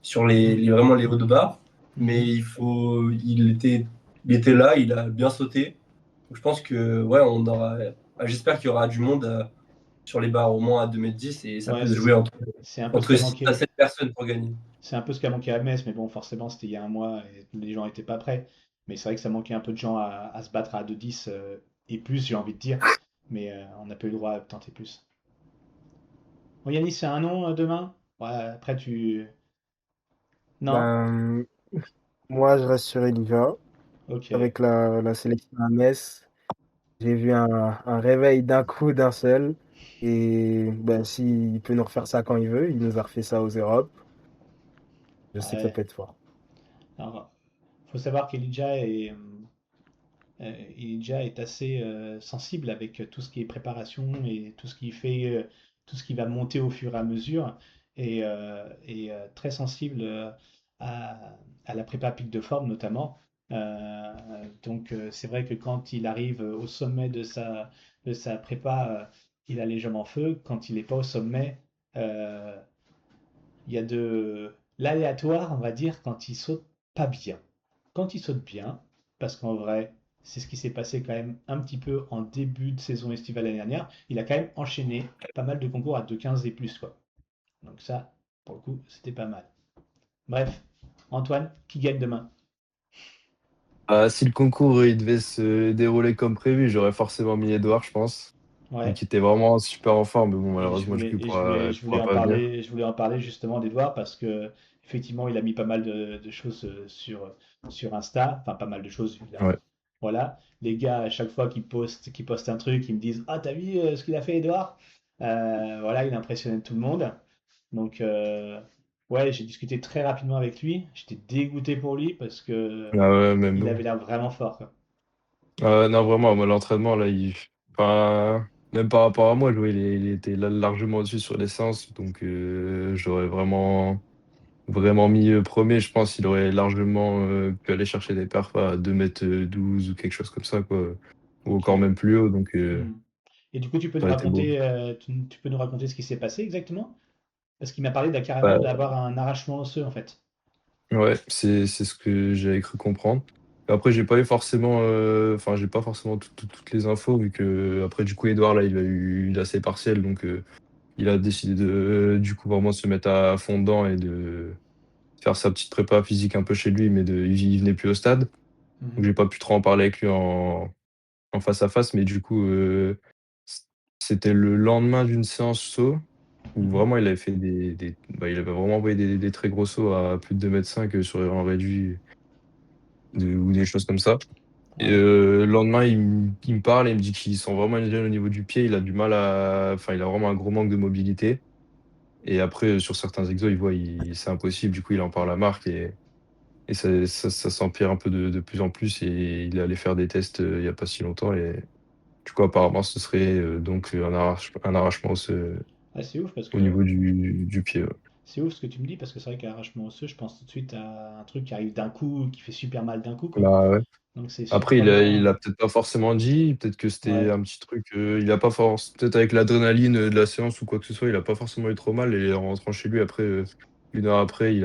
Speaker 6: sur vraiment les hauts de barre. Mais
Speaker 2: Mhm.
Speaker 6: il était là, il a bien sauté. Donc, je pense que, ouais, j'espère qu'il y aura du monde sur les barres au moins à 2,10 m et ça
Speaker 2: Ouais,
Speaker 6: peut se
Speaker 2: c'est
Speaker 6: jouer
Speaker 2: ça. C'est un peu ce qui
Speaker 6: entre
Speaker 2: a
Speaker 6: 6 à
Speaker 2: manqué.
Speaker 6: 7 personnes pour gagner.
Speaker 2: C'est un peu ce qui a manqué à Metz, mais bon, forcément, c'était il y a un mois et les gens n'étaient pas prêts. Mais c'est vrai que ça manquait un peu de gens à se battre à 2-10 et plus, j'ai envie de dire. Mais on n'a pas eu le droit à tenter plus. Bon, Yanis, c'est un nom demain? Ouais, après tu. Non?
Speaker 4: Ben, moi, je reste sur Elijah.
Speaker 2: Ok.
Speaker 4: Avec la sélection à Metz, j'ai vu un réveil d'un coup, d'un seul. Et ben, s'il peut nous refaire ça quand il veut, il nous a refait ça aux Europes. Je sais que ça
Speaker 2: Ouais.
Speaker 4: peut être fort.
Speaker 2: Alors, faut savoir qu'Elijah est assez sensible avec tout ce qui est préparation et tout ce qui fait, tout ce qui va monter au fur et à mesure, et très sensible à la prépa pic de forme notamment. Donc c'est vrai que quand il arrive au sommet de sa prépa, il a les jambes en feu. Quand il n'est pas au sommet, euh, il y a de l'aléatoire, on va dire, quand il saute pas bien. Quand il saute bien, parce qu'en vrai, c'est ce qui s'est passé quand même un petit peu en début de saison estivale l'année dernière, il a quand même enchaîné pas mal de concours à 2,15 et plus, quoi. Donc ça, pour le coup, c'était pas mal. Bref, Antoine, qui gagne demain?
Speaker 5: Si le concours il devait se dérouler comme prévu, j'aurais forcément mis Edouard, je pense. Vu
Speaker 2: Ouais.
Speaker 5: qu'il était vraiment super en forme, mais bon,
Speaker 2: Et
Speaker 5: malheureusement, du coup, il
Speaker 2: je voulais
Speaker 5: pourra
Speaker 2: en
Speaker 5: pas venir.
Speaker 2: parler, je voulais en parler justement d'Edouard parce que effectivement, il a mis pas mal de choses sur Insta, enfin pas mal de choses.
Speaker 5: Ouais.
Speaker 2: Voilà, les gars à chaque fois qu'ils postent un truc, ils me disent ah t'as vu ce qu'il a fait Edouard? Voilà, il a impressionné tout le monde. Donc ouais, j'ai discuté très rapidement avec lui. J'étais dégoûté pour lui parce que
Speaker 5: Ah ouais, même
Speaker 2: il
Speaker 5: nous.
Speaker 2: avait l'air vraiment fort, quoi.
Speaker 5: Non, vraiment, moi, l'entraînement, là, enfin, même par rapport à moi, il était largement au-dessus sur les séances. Donc, j'aurais vraiment mis premier. Je pense qu'il aurait largement pu aller chercher des perfs à 2,12 m ou quelque chose comme ça, quoi. Ou
Speaker 2: Ok.
Speaker 5: encore même plus haut. Donc,
Speaker 2: Hmm. Et du coup,
Speaker 5: ça aurait été beau.
Speaker 2: tu peux nous raconter ce qui s'est passé exactement? Parce qu'il m'a parlé carrément
Speaker 5: Bah,
Speaker 2: d'avoir un arrachement osseux en fait.
Speaker 5: ouais, c'est ce que j'avais cru comprendre. Après, j'ai pas eu forcément, enfin, j'ai pas forcément toutes les infos, vu que, après, du coup, Edouard, là, il a ses partiels. Donc, il a décidé du coup, vraiment se mettre à fond dedans et de faire sa petite prépa physique un peu chez lui, mais il venait plus au stade. Donc,
Speaker 2: Mhm,
Speaker 5: j'ai pas pu trop en parler avec lui en face à face, mais du coup, c- c'était le lendemain d'une séance saut où
Speaker 2: mhm.
Speaker 5: vraiment il avait fait il avait vraiment envoyé des très gros sauts à plus de 2,5 m sur un réduit ou des choses comme ça. Et
Speaker 2: Ouais,
Speaker 5: le lendemain, il me parle et il me dit qu'il sent vraiment une gêne au niveau du pied. Il a du mal enfin, il a vraiment un gros manque de mobilité. Et après, sur certains exos, il voit, c'est impossible. Du coup, il en parle à Marc et ça s'empire un peu de plus en plus. Et il est allé faire des tests il n'y a pas si longtemps. Et du coup, apparemment, ce serait donc un arrachement
Speaker 2: ouais, c'est ouf parce
Speaker 5: au
Speaker 2: que
Speaker 5: niveau du pied. Ouais.
Speaker 2: c'est ouf ce que tu me dis parce que c'est vrai qu'un arrachement osseux, je pense tout de suite à un truc qui arrive d'un coup, qui fait super mal d'un coup, quoi.
Speaker 5: Bah, ouais.
Speaker 2: Donc c'est
Speaker 5: Après, il
Speaker 2: surprenant.
Speaker 5: a peut-être pas forcément dit, peut-être que c'était
Speaker 2: Ouais,
Speaker 5: un petit truc. Il a pas peut-être avec l'adrénaline de la séance ou quoi que ce soit, il a pas forcément eu trop mal. Et en rentrant chez lui, après, 1 heure après,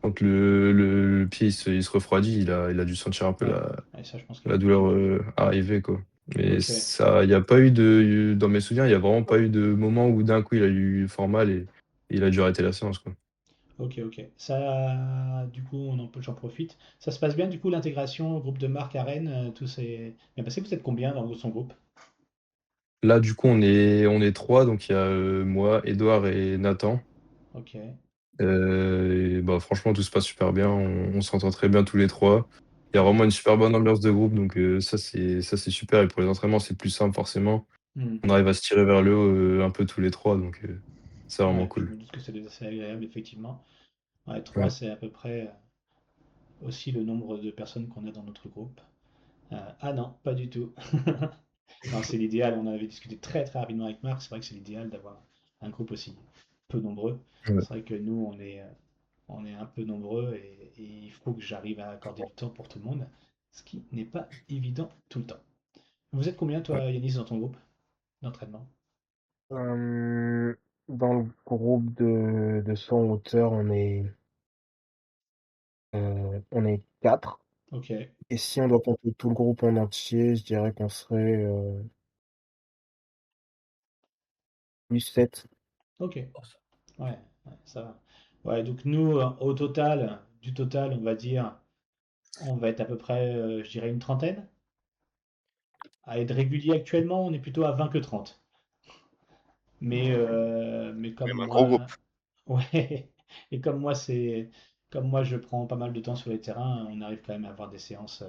Speaker 5: quand le pied il se refroidit, il a dû sentir un peu
Speaker 2: ouais, ouais, ça je pense qu'il a
Speaker 5: la
Speaker 2: dû.
Speaker 5: douleur arriver, quoi. Mais
Speaker 2: Ok,
Speaker 5: ça, il n'y a pas eu dans mes souvenirs, il n'y a vraiment pas eu de moment où d'un coup il a eu fort mal et il a dû arrêter la séance, quoi.
Speaker 2: ok. Ça, du coup, j'en profite. Ça se passe bien du coup l'intégration au groupe de marque à Rennes, tout s'est bien passé. Vous êtes combien dans son groupe?
Speaker 5: Là, du coup, on est trois, donc il y a moi, Edouard et Nathan.
Speaker 2: Ok,
Speaker 5: Et bah, franchement, tout se passe super bien. On s'entend très bien tous les trois. Il y a vraiment
Speaker 2: ouais.
Speaker 5: une super bonne ambiance de groupe, donc ça c'est super. Et pour les entraînements, c'est plus simple forcément.
Speaker 2: Hmm.
Speaker 5: On arrive à se tirer vers le haut un peu tous les trois, donc c'est vraiment
Speaker 2: Ouais, je
Speaker 5: cool.
Speaker 2: me doute que c'est assez agréable effectivement. Ouais, 3
Speaker 5: Ouais.
Speaker 2: c'est à peu près. aussi le nombre de personnes qu'on a dans notre groupe. Ah non, pas du tout. Non, c'est l'idéal. On en avait discuté très très rapidement avec Marc. C'est vrai que c'est l'idéal d'avoir un groupe aussi peu nombreux.
Speaker 5: Ouais.
Speaker 2: C'est vrai que nous, on est un peu nombreux et il faut que j'arrive à accorder du temps pour tout le monde, ce qui n'est pas évident tout le temps. Vous êtes combien,
Speaker 5: Ouais.
Speaker 2: toi, Yanis, dans ton groupe d'entraînement?
Speaker 4: Euh, Dans le groupe de saut en hauteur, on est 4.
Speaker 2: Ok,
Speaker 4: Et si on doit compter tout le groupe en entier, je dirais qu'on serait plus 7.
Speaker 2: ok, ouais, ouais, ça va. Ouais, donc nous, au total, du total, on va dire, on va être à peu près, je dirais, une trentaine. À être régulier actuellement, on est plutôt à 20 que 30. Mais comme
Speaker 1: Même un gros groupe.
Speaker 2: moi, ouais, et comme moi, je prends pas mal de temps sur les terrains, on arrive quand même à avoir des séances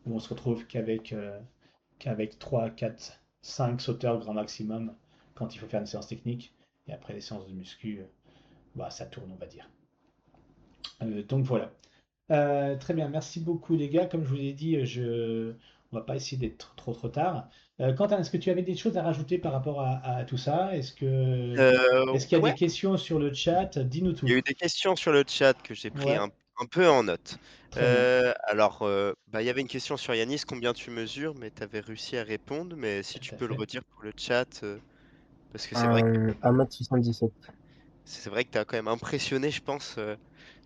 Speaker 2: où on se retrouve qu'avec 3, 4, 5 sauteurs grand maximum quand il faut faire une séance technique. Et après les séances de muscu, bah, ça tourne, on va dire. Donc voilà. Très bien, merci beaucoup les gars. Comme je vous l'ai dit, on va pas essayer d'être trop tard. Quentin, est-ce que tu avais des choses à rajouter par rapport à tout ça? Est-ce qu'il y a des
Speaker 1: Ouais,
Speaker 2: questions sur le chat? Dis-nous
Speaker 1: il y
Speaker 2: tout.
Speaker 1: a eu des questions sur le chat que j'ai pris
Speaker 2: Ouais,
Speaker 1: un peu en note.
Speaker 2: très bien,
Speaker 1: Alors, bah, il y avait une question sur Yanis, combien tu mesures, mais tu avais réussi à répondre. Mais si tu
Speaker 2: tout à
Speaker 1: peux le
Speaker 2: fait.
Speaker 1: redire pour le chat, parce que
Speaker 4: 1m77.
Speaker 1: c'est vrai que tu as quand même impressionné, je pense,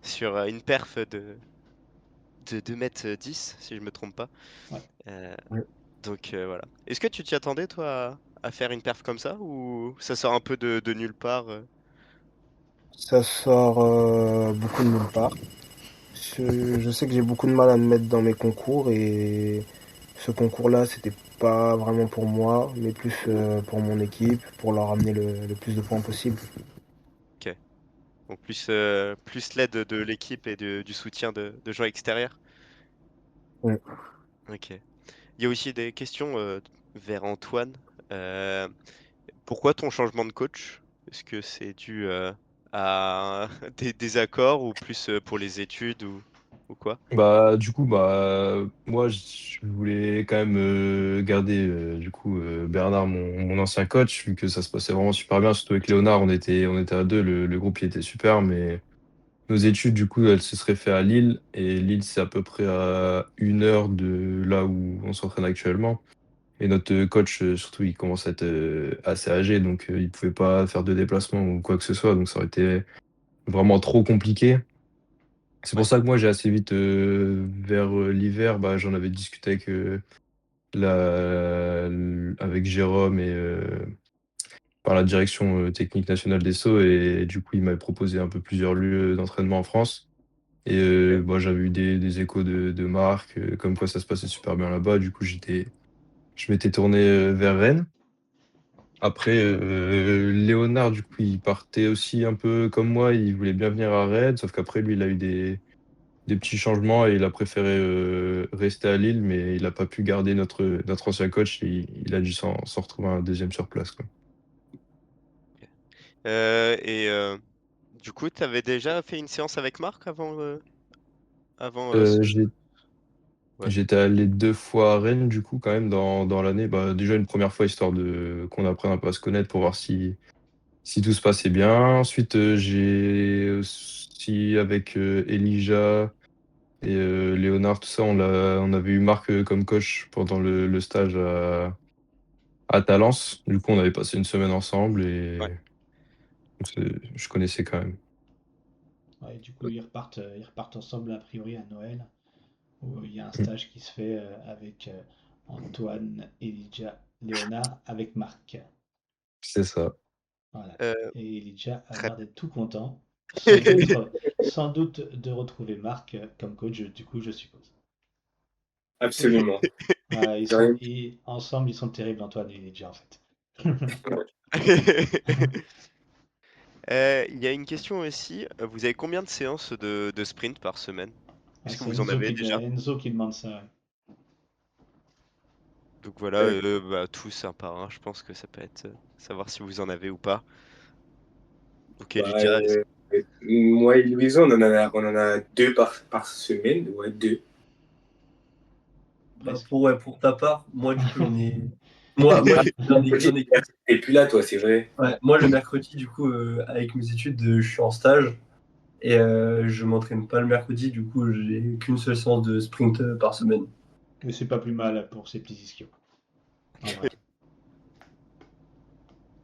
Speaker 1: sur une perf de 2,10 m, si je me trompe pas.
Speaker 2: Ouais.
Speaker 1: Euh,
Speaker 4: Ouais.
Speaker 1: donc voilà. Est-ce que tu t'y attendais, toi, à faire une perf comme ça, ou ça sort un peu de nulle part?
Speaker 4: Ça sort beaucoup de nulle part. Je sais que j'ai beaucoup de mal à me mettre dans mes concours et ce concours-là, c'était pas vraiment pour moi, mais plus pour mon équipe, pour leur amener le plus de points possible.
Speaker 1: Ok. Donc plus l'aide de l'équipe et du soutien de gens extérieurs.
Speaker 4: Ouais.
Speaker 1: Ok. Il y a aussi des questions vers Antoine. Euh, Pourquoi ton changement de coach? Est-ce que c'est dû à des désaccords ou plus pour les études ou quoi?
Speaker 5: Bah, du coup, bah, moi, je voulais quand même garder du coup Bernard, mon ancien coach, vu que ça se passait vraiment super bien, surtout avec Léonard, on était à deux, le groupe il était super, mais nos études, du coup, elles se seraient fait à Lille, et Lille, c'est à peu près à 1 heure de là où on s'entraîne actuellement. Et notre coach, surtout, il commence à être assez âgé, donc il pouvait pas faire de déplacement ou quoi que ce soit, donc ça aurait été vraiment trop compliqué. C'est pour
Speaker 1: Ouais.
Speaker 5: ça que moi, j'ai assez vite, vers l'hiver, bah, j'en avais discuté avec Jérôme et par la direction technique nationale des Sceaux, et du coup, il m'avait proposé un peu plusieurs lieux d'entraînement en France. Et
Speaker 1: Ok.
Speaker 5: bah, j'avais eu des échos de Marc, comme quoi ça se passait super bien là-bas. Du coup, je m'étais tourné vers Rennes. Après, Léonard, du coup, il partait aussi un peu comme moi, il voulait bien venir à Rennes, sauf qu'après, lui, il a eu des petits changements et il a préféré rester à Lille, mais il n'a pas pu garder notre ancien coach. Il a dû s'en retrouver un deuxième sur place, quoi.
Speaker 1: Et du coup, tu avais déjà fait une séance avec Marc avant
Speaker 5: Euh, j'ai-
Speaker 1: Ouais.
Speaker 5: J'étais allé 2 fois à Rennes, du coup, quand même, dans l'année. Bah, déjà, une première fois, histoire qu'on apprenne un peu à se connaître pour voir si tout se passait bien. Ensuite, j'ai aussi, avec Elijah et Léonard, tout ça, on avait eu Marc comme coach pendant le stage à Talence. Du coup, on avait passé une semaine ensemble
Speaker 1: Ouais.
Speaker 5: et je connaissais quand même.
Speaker 2: Ouais, du coup, ils repartent ensemble a priori à Noël, où il y a un
Speaker 5: Mm.
Speaker 2: stage qui se fait avec Antoine, Elijah, Léonard, avec Marc.
Speaker 5: C'est ça.
Speaker 2: Voilà.
Speaker 1: Euh,
Speaker 2: Et Elijah a
Speaker 1: Très
Speaker 2: l'air d'être tout content, sans doute de retrouver Marc comme coach, du coup, je suppose.
Speaker 3: Absolument.
Speaker 2: Ouais,
Speaker 3: J'ai rien-
Speaker 2: ensemble, ils sont terribles, Antoine et Elijah, en fait.
Speaker 1: Il y a une question aussi. Vous avez combien de séances de sprint par semaine?
Speaker 2: Ah,
Speaker 1: Est-ce que
Speaker 2: c'est
Speaker 1: vous en
Speaker 2: Enzo
Speaker 1: avez
Speaker 2: qui,
Speaker 1: déjà?
Speaker 2: Enzo qui demande ça. Ouais.
Speaker 1: Donc voilà,
Speaker 3: euh,
Speaker 1: bah, tous un par un. Je pense que ça peut être savoir si vous en avez ou pas. Donc
Speaker 3: bah,
Speaker 1: Elijah,
Speaker 3: Moi et Louison, on en a deux par semaine. Ouais, deux.
Speaker 6: Bah,
Speaker 2: Est-ce-
Speaker 6: pour ta part, moi, du coup, moi, j'en ai qu'une.
Speaker 3: Et puis là, toi, c'est vrai.
Speaker 6: Ouais, moi, le mercredi, du coup, avec mes études, je suis en stage et je m'entraîne pas le mercredi. Du coup, j'ai qu'une seule séance de sprint par semaine.
Speaker 2: Mais c'est pas plus mal pour ces petits ischios, en vrai.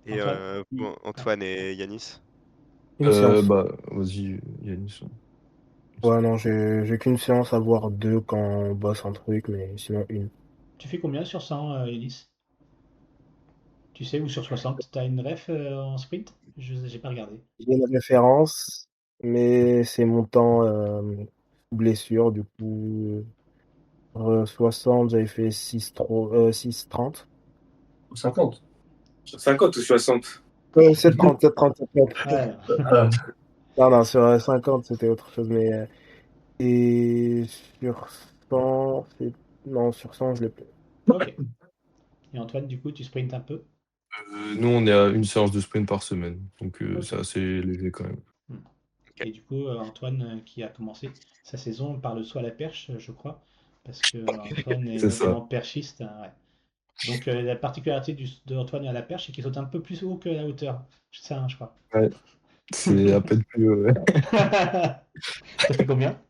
Speaker 1: Et
Speaker 2: Antoine?
Speaker 1: bon,
Speaker 2: Ah,
Speaker 1: Antoine et Yanis?
Speaker 4: Une séance.
Speaker 5: Bah, vas-y, Yanis.
Speaker 4: Ouais, non, j'ai qu'une séance à voir deux quand on bosse un truc, mais sinon une.
Speaker 2: tu fais combien sur 100, Ellis? Tu sais, ou sur 60? T'as une ref en sprint? J'ai pas regardé.
Speaker 4: J'ai une référence, mais c'est mon temps blessure, du coup. 60, j'avais fait 6,30.
Speaker 6: 50.
Speaker 3: Sur 50 ou 60?
Speaker 4: 7,30, 7,30, 7,30.
Speaker 2: Ouais,
Speaker 6: Ah,
Speaker 4: Non, non, sur 50, c'était autre chose, mais. Et sur 100, non, sur 100, je l'ai plus.
Speaker 2: ok. Et Antoine, du coup, tu sprintes un peu?
Speaker 5: Nous, on est à une séance de sprint par semaine, donc
Speaker 2: Ok.
Speaker 5: c'est assez léger quand même.
Speaker 2: Hmm.
Speaker 1: Ok.
Speaker 2: Et du coup, Antoine, qui a commencé sa saison par le saut à la perche, je crois, parce que Antoine est
Speaker 5: C'est ça.
Speaker 2: notamment perchiste, hein, ouais. Donc, la particularité de Antoine à la perche, c'est qu'il saute un peu plus haut que la hauteur. C'est ça, hein, je crois.
Speaker 5: Ouais, c'est à peine plus.
Speaker 2: T'as fait combien?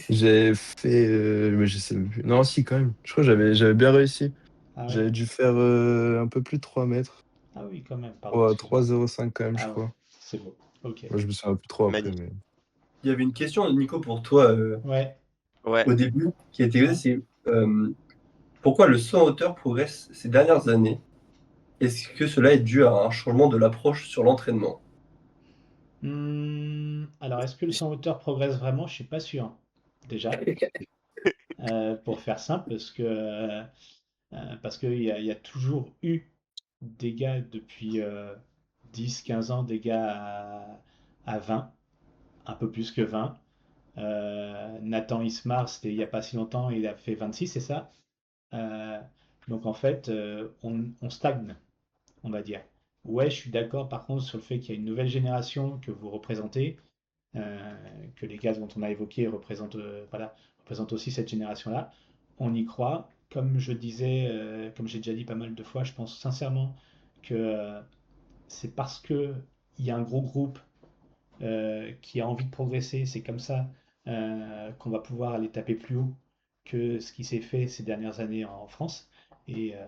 Speaker 5: J'ai fait. Mais je sais même plus. Non, si, quand même. Je crois que j'avais bien réussi.
Speaker 2: Ah ouais?
Speaker 5: J'avais dû faire un peu plus de 3 mètres.
Speaker 2: Ah oui, quand même, pardon,
Speaker 5: Ouais,
Speaker 2: excuse-moi.
Speaker 5: 3,05 quand même, je
Speaker 2: Ah ouais,
Speaker 5: crois.
Speaker 2: c'est beau. Ok.
Speaker 5: Moi, je me souviens un peu trop après,
Speaker 1: Magnifique.
Speaker 5: mais.
Speaker 6: il y avait une question, Nico, pour toi
Speaker 2: Ouais.
Speaker 1: Ouais.
Speaker 6: au début qui a été posée,
Speaker 2: Ouais.
Speaker 6: c'est pourquoi le saut en hauteur progresse ces dernières années? Est-ce que cela est dû à un changement de l'approche sur l'entraînement?
Speaker 2: Alors, est-ce que le sang hauteur progresse vraiment? Je suis pas sûr. Déjà, pour faire simple, parce qu'il y a toujours eu des gars depuis 10-15 ans, des gars à 20, un peu plus que 20. Nathan Ismar, c'était il n'y a pas si longtemps, il a fait 26, c'est ça? Euh, donc en fait, on stagne, on va dire. Ouais, je suis d'accord par contre sur le fait qu'il y a une nouvelle génération que vous représentez, euh, que les gars dont on a évoqué voilà, représentent aussi cette génération-là. On y croit. Comme je disais, comme j'ai déjà dit pas mal de fois, je pense sincèrement que c'est parce que il y a un gros groupe qui a envie de progresser, c'est comme ça qu'on va pouvoir aller taper plus haut que ce qui s'est fait ces dernières années en France. Et, euh,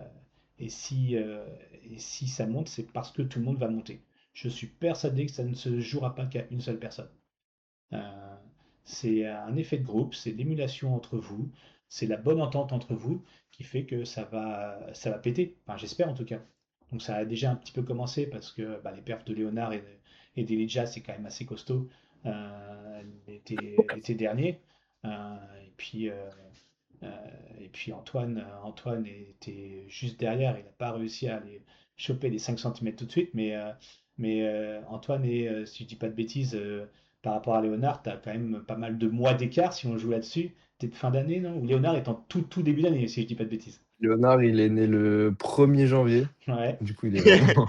Speaker 2: et si, euh, et si ça monte, c'est parce que tout le monde va monter. Je suis persuadé que ça ne se jouera pas qu'à une seule personne. Euh, c'est un effet de groupe, c'est l'émulation entre vous, c'est la bonne entente entre vous qui fait que ça va péter. Enfin, j'espère en tout cas. Donc ça a déjà un petit peu commencé parce que bah, les perfs de Léonard et d'Elijah, c'est quand même assez costaud l'été dernier. Et puis, euh, et puis Antoine était juste derrière, il n'a pas réussi à aller choper les 5 centimètres tout de suite, mais Antoine est, si je dis pas de bêtises, par rapport à Léonard, tu as quand même pas mal de mois d'écart si on joue là-dessus. Peut-être fin d'année, non? Ou Léonard est en tout début d'année, si je dis pas de bêtises.
Speaker 5: Léonard, il est né le 1er janvier.
Speaker 2: Ouais,
Speaker 5: Du coup, il est vraiment.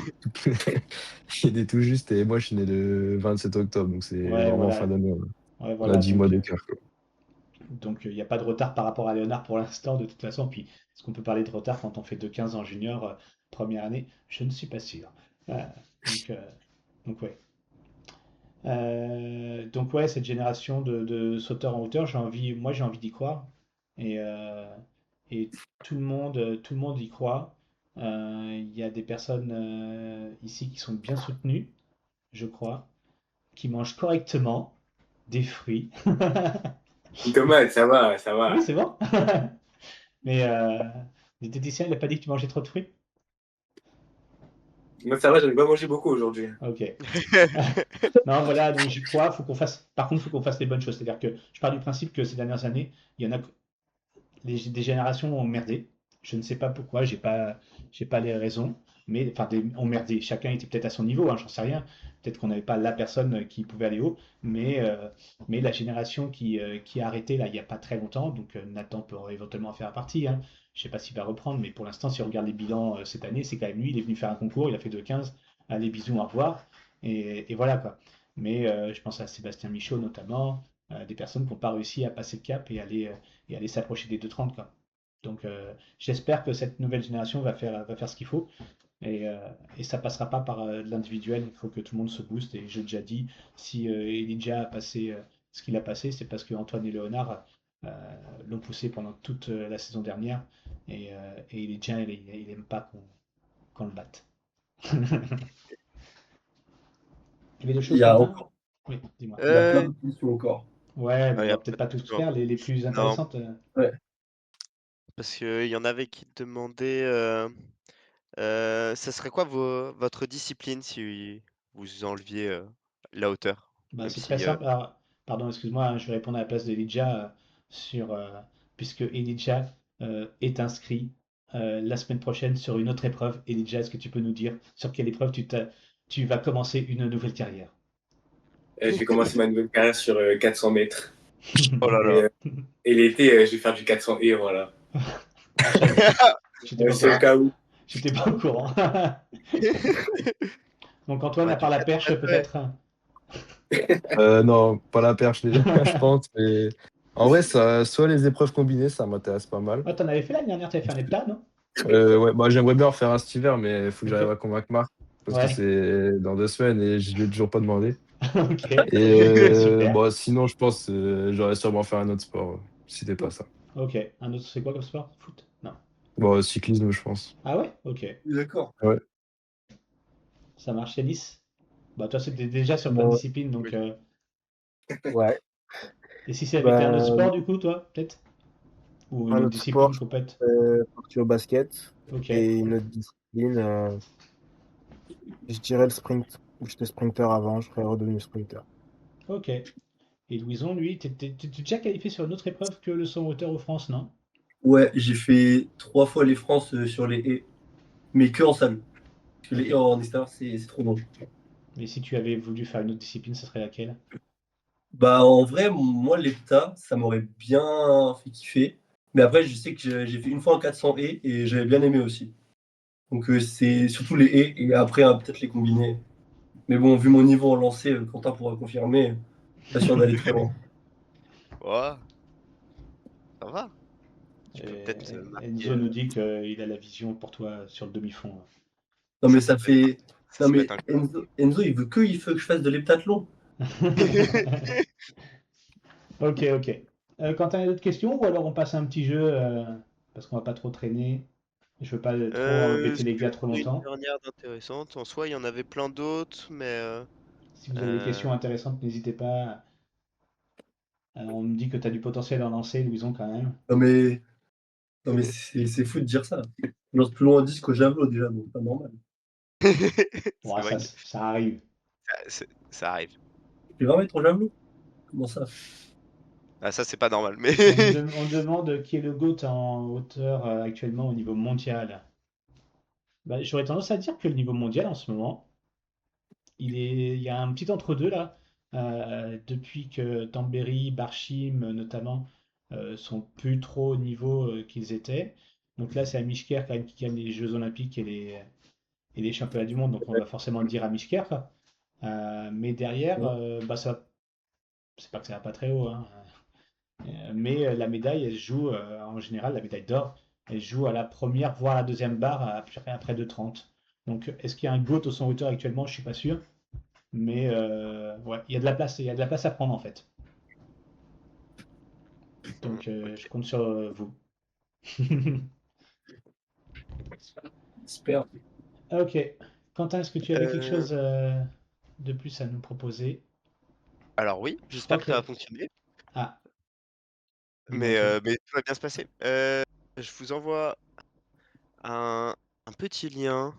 Speaker 5: Il est tout juste. Et moi, je suis né le 27 octobre. Donc, c'est
Speaker 2: ouais,
Speaker 5: vraiment fin
Speaker 2: voilà.
Speaker 5: d'année.
Speaker 2: Ouais,
Speaker 5: On a
Speaker 2: voilà.
Speaker 5: 10 mois
Speaker 2: Donc,
Speaker 5: d'écart, quoi.
Speaker 2: il n'y a pas de retard par rapport à Léonard pour l'instant, de toute façon. Puis, est-ce qu'on peut parler de retard quand on fait de 15 en junior, première année? Je ne suis pas sûr. Euh, donc, euh, donc, ouais. Donc ouais, cette génération de sauteurs en hauteur, moi j'ai envie d'y croire. Et, euh, et tout le monde y croit. Il y a des personnes ici qui sont bien soutenues, je crois, qui mangent correctement des fruits.
Speaker 3: Une tomate, ça va, ça
Speaker 2: Oui,
Speaker 3: va.
Speaker 2: c'est bon. Mais le diététicien, il n'a pas dit que tu mangeais trop de fruits?
Speaker 3: Moi, ça va, j'en ai pas mangé beaucoup aujourd'hui.
Speaker 2: Ok. Non, voilà, donc j'y crois. Par contre, il faut qu'on fasse les bonnes choses. C'est-à-dire que je pars du principe que ces dernières années, il y en a des générations ont merdé. Je ne sais pas pourquoi, j'ai pas les raisons, mais enfin, ont merdé. Chacun était peut-être à son niveau, hein, j'en sais rien. Peut-être qu'on n'avait pas la personne qui pouvait aller haut, mais la génération qui a arrêté là il n'y a pas très longtemps, donc Nathan peut éventuellement en faire partie. Hein. Je ne sais pas s'il va reprendre, mais pour l'instant, si on regarde les bilans cette année, c'est quand même lui. Il est venu faire un concours, il a fait 2,15. Allez, bisous, au revoir. Et voilà quoi. Mais je pense à Sébastien Michaud notamment, des personnes qui n'ont pas réussi à passer le cap et aller s'approcher des 2,30 quoi. Donc j'espère que cette nouvelle génération va faire ce qu'il faut et, euh, et ça passera pas par l'individuel. Il faut que tout le monde se booste. Et j'ai déjà dit, si Elijah a passé ce qu'il a passé, c'est parce que Antoine et Léonard l'ont poussé pendant toute la saison dernière. Et Elijah, il aime pas qu'on le batte. Il y avait des
Speaker 6: Il
Speaker 2: choses,
Speaker 6: y a
Speaker 2: Quentin?
Speaker 6: encore,
Speaker 2: Oui, dis-moi.
Speaker 6: il y a plein
Speaker 1: Euh,
Speaker 6: de questions encore.
Speaker 2: Ouais, mais on
Speaker 1: il y a
Speaker 2: va
Speaker 1: pas
Speaker 2: peut-être
Speaker 1: de
Speaker 2: pas toutes
Speaker 1: question.
Speaker 2: faire, les plus
Speaker 1: Non,
Speaker 2: intéressantes.
Speaker 6: Ouais.
Speaker 1: parce qu'il y en avait qui demandaient ça serait quoi votre discipline si vous enleviez la hauteur?
Speaker 2: Bah,
Speaker 1: Même
Speaker 2: c'est très
Speaker 1: si.
Speaker 2: simple. Alors, pardon, excuse-moi, hein, je vais répondre à la place d'Elijah sur puisque Elijah est inscrit la semaine prochaine sur une autre épreuve. Elijah, est-ce que tu peux nous dire sur quelle épreuve tu vas commencer une nouvelle carrière?
Speaker 3: Je vais commencer ma nouvelle carrière sur 400 mètres.
Speaker 1: Oh là
Speaker 3: Et,
Speaker 1: là.
Speaker 3: euh, et l'été, je vais faire du 400 et voilà.
Speaker 2: Ah, je savais pas. J'étais pas au
Speaker 3: C'est au
Speaker 2: courant.
Speaker 3: cas où.
Speaker 2: J'étais pas au courant. Donc Antoine,
Speaker 1: Ouais,
Speaker 2: à
Speaker 1: du
Speaker 2: part la
Speaker 1: 4
Speaker 2: perche,
Speaker 1: ouais.
Speaker 2: peut-être.
Speaker 5: Non, pas la perche déjà, je pense. Mais en vrai, ça, soit les épreuves combinées, ça m'intéresse pas mal.
Speaker 2: Ouais, t'en avais fait l'année dernière, t'avais fait un hepta, non?
Speaker 5: Ouais, bah, j'aimerais bien en faire un cet hiver, mais il faut que
Speaker 2: Ok.
Speaker 5: j'arrive à convaincre Marc. Parce que
Speaker 2: Ouais.
Speaker 5: c'est dans 2 semaines et je lui ai toujours pas demandé.
Speaker 2: Ok.
Speaker 5: Et
Speaker 2: Super.
Speaker 5: bon, sinon, je pense j'aurais sûrement fait un autre sport si c'était pas ça.
Speaker 2: Ok. Un autre, c'est quoi comme sport? Foot? Non.
Speaker 5: Bon, cyclisme, je pense.
Speaker 2: Ah ouais? Ok.
Speaker 6: D'accord.
Speaker 5: Ouais.
Speaker 2: Ça marche, Yanis? Bah, toi, c'était déjà sur plein de
Speaker 4: Bon,
Speaker 2: disciplines, donc.
Speaker 1: Oui.
Speaker 4: ouais.
Speaker 2: Et si ça avait été un autre
Speaker 4: Ben,
Speaker 2: sport, du coup, toi, peut-être? Ou une
Speaker 4: un
Speaker 2: autre
Speaker 4: autre sport,
Speaker 2: discipline
Speaker 4: je
Speaker 2: complète?
Speaker 4: serais parti au basket.
Speaker 2: Ok.
Speaker 4: Et une autre discipline, je dirais le sprint. J'étais sprinter avant, je serais redevenu sprinter.
Speaker 2: Ok. Et Louison, lui, t'es déjà qualifié sur une autre épreuve que le 100 hauteur aux France, non?
Speaker 6: Ouais, j'ai fait 3 fois les France sur les haies, mais que en salle. Parce que les
Speaker 2: Ok.
Speaker 6: haies en extérieur, c'est trop long.
Speaker 2: Mais si tu avais voulu faire une autre discipline, ça serait laquelle?
Speaker 6: Bah, en vrai, moi, l'hepta, ça m'aurait bien fait kiffer. Mais après, je sais que j'ai fait une fois en 400 haies et j'avais bien aimé aussi. Donc, c'est surtout les haies et après, peut-être les combiner. Mais bon, vu mon niveau en lancer, Quentin pourra confirmer, pas sûr d'aller très loin.
Speaker 1: Oh, ça va. Tu peux
Speaker 2: Et
Speaker 1: peut-être marquer.
Speaker 2: Enzo nous dit qu'il a la vision pour toi sur le demi-fond.
Speaker 6: Non, mais ça fait.
Speaker 1: Ça
Speaker 6: Non,
Speaker 1: peut
Speaker 6: mais
Speaker 1: être un coup.
Speaker 6: Enzo, il veut que je fasse de l'heptathlon.
Speaker 2: Ok, ok. Quentin, il y a d'autres questions ou alors on passe à un petit jeu parce qu'on va pas trop traîner. Je veux pas trop embêter
Speaker 1: Est-ce
Speaker 2: les
Speaker 1: que
Speaker 2: gars trop
Speaker 1: j'en ai une
Speaker 2: longtemps.
Speaker 1: dernière d'intéressante? En soi, il y en avait plein d'autres, mais
Speaker 2: Si vous avez des
Speaker 1: euh,
Speaker 2: questions intéressantes, n'hésitez pas. On me dit que tu as du potentiel à en lancer, Louison, quand même.
Speaker 6: Non, mais, non, mais c'est fou de dire ça. Je lance plus loin à 10 qu'au javelot déjà, donc pas normal.
Speaker 1: c'est
Speaker 2: Bon,
Speaker 1: vrai que
Speaker 2: ça arrive.
Speaker 1: ça arrive.
Speaker 6: Tu vas mettre au javelot? Comment ça?
Speaker 1: Ah, ça, c'est pas normal, mais
Speaker 2: On demande qui est le GOAT en hauteur actuellement au niveau mondial. Bah, j'aurais tendance à dire que le niveau mondial en ce moment, il y a un petit entre-deux là. Depuis que Tambéry, Barchim notamment sont plus trop au niveau qu'ils étaient. Donc là, c'est Amishker quand même qui gagne les Jeux Olympiques et les Championnats du Monde. Donc on va forcément le dire Amishker. Mais derrière, bah ça, c'est pas que ça va pas très haut, hein. Mais la médaille, elle se joue en général, la médaille d'or, elle se joue à la première, voire à la deuxième barre après 2,30. Donc est-ce qu'il y a un GOAT au 100 hauteur actuellement? Je suis pas sûr. Mais ouais, il y a de la place, il y a de la place à prendre en fait. Donc je
Speaker 1: ok.
Speaker 2: compte sur vous.
Speaker 6: J'espère.
Speaker 2: Ok. Quentin, est-ce que tu avais quelque
Speaker 1: Euh,
Speaker 2: chose de plus à nous proposer?
Speaker 1: alors oui,
Speaker 2: Je crois
Speaker 1: j'espère que ça va
Speaker 2: que...
Speaker 1: fonctionner,
Speaker 2: Ah, dis-moi
Speaker 1: mais,
Speaker 2: tout.
Speaker 1: mais tout va bien se passer. Je vous envoie un petit lien.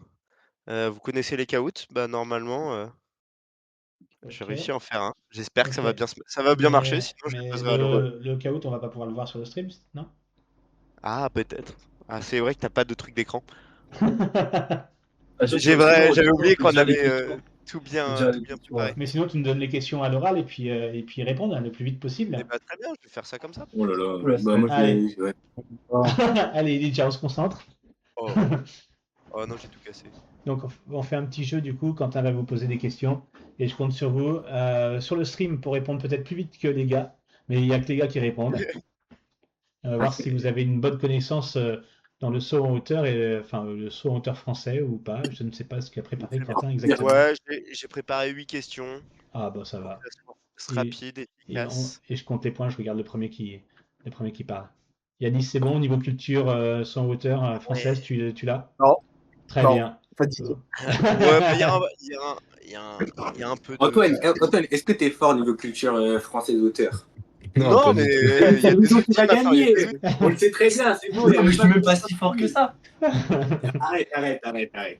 Speaker 1: Vous connaissez les caouts? Bah normalement, j'ai
Speaker 2: Ok,
Speaker 1: réussi à en faire un. J'espère que
Speaker 2: ok.
Speaker 1: ça va bien marcher, sinon je le
Speaker 2: Mais
Speaker 1: poserai à l'oral.
Speaker 2: le caout, on va pas pouvoir le voir sur le stream, non?
Speaker 1: Ah, peut-être. Ah, c'est vrai que t'as pas de truc d'écran.
Speaker 6: Ah,
Speaker 1: J'avais
Speaker 6: sinon, on
Speaker 1: oublié
Speaker 6: peut
Speaker 1: qu'on
Speaker 6: dire les
Speaker 1: avait
Speaker 6: questions. On peut dire
Speaker 1: tout
Speaker 6: les
Speaker 1: bien
Speaker 6: questions, ouais.
Speaker 1: préparé.
Speaker 2: Mais sinon, tu nous donnes les questions à l'oral et puis répondre hein, le plus vite
Speaker 1: Eh
Speaker 2: possible.
Speaker 1: bah très bien, je vais faire ça comme ça.
Speaker 3: Oh là là.
Speaker 6: Oula, ça
Speaker 3: Bah,
Speaker 6: va
Speaker 3: moi,
Speaker 6: être.
Speaker 2: Allez,
Speaker 3: ouais.
Speaker 4: Ah,
Speaker 2: allez, déjà, on se concentre.
Speaker 1: Oh, oh non, j'ai tout cassé.
Speaker 2: Donc on fait un petit jeu du coup, Quentin va vous poser des questions et je compte sur vous. Sur le stream pour répondre peut-être plus vite que les gars, mais il n'y a que les gars qui répondent. On va voir si vous avez une bonne connaissance dans le saut en hauteur, enfin le saut en hauteur français ou pas. Je ne sais pas ce qu'a préparé Quentin exactement.
Speaker 1: Ouais, j'ai préparé 8 questions
Speaker 2: Ah bah ça
Speaker 1: pour
Speaker 2: va.
Speaker 1: que ça soit
Speaker 2: Et,
Speaker 1: rapide,
Speaker 2: et,
Speaker 1: efficace.
Speaker 2: et je compte les points, je regarde le premier qui parle. Yanis, c'est bon, niveau culture saut en hauteur française, tu l'as?
Speaker 4: Non,
Speaker 2: Très
Speaker 4: non,
Speaker 2: bien.
Speaker 4: pas du tout.
Speaker 1: Ouais, bah, il y a un peu de.
Speaker 3: Antoine, est-ce que t'es fort niveau culture française auteur?
Speaker 5: Non,
Speaker 1: Non,
Speaker 5: pas
Speaker 1: mais
Speaker 5: du tout.
Speaker 1: il y a
Speaker 3: C'est
Speaker 1: des
Speaker 3: Louison qui
Speaker 1: outils,
Speaker 3: va
Speaker 1: ma frère, il y a
Speaker 3: gagner.
Speaker 1: des outils.
Speaker 3: On le sait très bien, c'est bon.
Speaker 6: Non, mais je suis même pas si fort que ça.
Speaker 3: Arrête.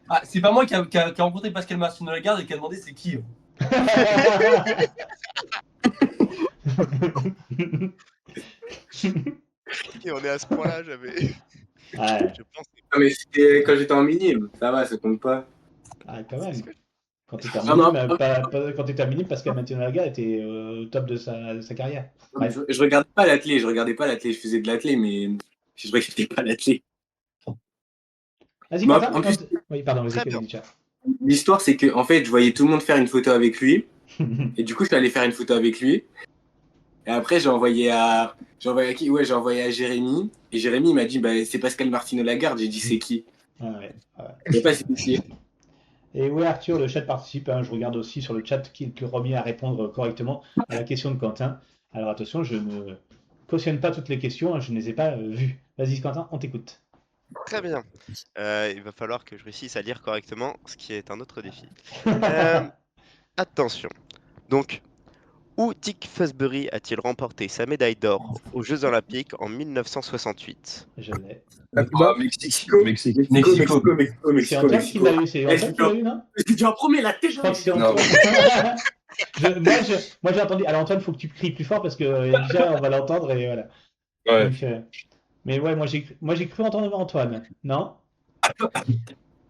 Speaker 6: Ah, c'est pas moi qui a rencontré Pascal Martino Lagarde et qui a demandé c'est qui.
Speaker 1: Ok, on est à ce point-là, j'avais.
Speaker 2: Ouais.
Speaker 1: Je pense que
Speaker 3: Non, mais c'était quand j'étais en minime. Ça va, ça compte pas.
Speaker 2: Ah, quand
Speaker 1: c'est
Speaker 2: même.
Speaker 1: ce que.
Speaker 2: Quand tu étais en
Speaker 3: Non, non,
Speaker 2: minime, quand tu étais en minime, Pascal Mathieu-Laga était au top de sa carrière. Bref.
Speaker 3: je regardais pas l'athlé. Je faisais de l'athlé, mais je regardais pas l'athlé.
Speaker 2: Vas-y,
Speaker 3: Mais
Speaker 2: Quentin.
Speaker 3: en plus,
Speaker 2: Oui, pardon, vas-y,
Speaker 1: Très bien.
Speaker 2: vas-y, chat.
Speaker 3: l'histoire, c'est que en fait, je voyais tout le monde faire une photo avec lui. Et du coup, je suis allé faire une photo avec lui. Et après, j'ai envoyé à qui? Ouais, j'ai envoyé à Jérémy. Et Jérémy, il m'a dit, bah, c'est Pascal Martino Lagarde. J'ai dit, c'est qui?
Speaker 2: Ouais.
Speaker 3: Je sais pas c'est qui.
Speaker 2: Et oui, Arthur, le chat participe. Je regarde aussi sur le chat qui est le premier à répondre correctement à la question de Quentin. Alors attention, je ne cautionne pas toutes les questions, je ne les ai pas vues. Vas-y, Quentin, on t'écoute.
Speaker 1: Très bien. Il va falloir que je réussisse à lire correctement, ce qui est un autre défi. Euh, Attention. Donc, où Dick Fosbury a-t-il remporté sa médaille d'or aux Jeux Olympiques en 1968?
Speaker 2: Je l'ai.
Speaker 4: Cuba,
Speaker 5: Mexique.
Speaker 2: C'est Antoine qui l'a eu, c'est
Speaker 3: Eh,
Speaker 2: Antoine qui l'a eu, non?
Speaker 3: je dis en premier la tête.
Speaker 2: Je crois que c'est
Speaker 5: Non.
Speaker 2: Antoine. Moi, j'ai entendu. Alors, Antoine, faut que tu cries plus fort parce que déjà, on va l'entendre et voilà.
Speaker 5: Ouais.
Speaker 2: Donc, mais ouais, moi, j'ai cru entendre Antoine. Non?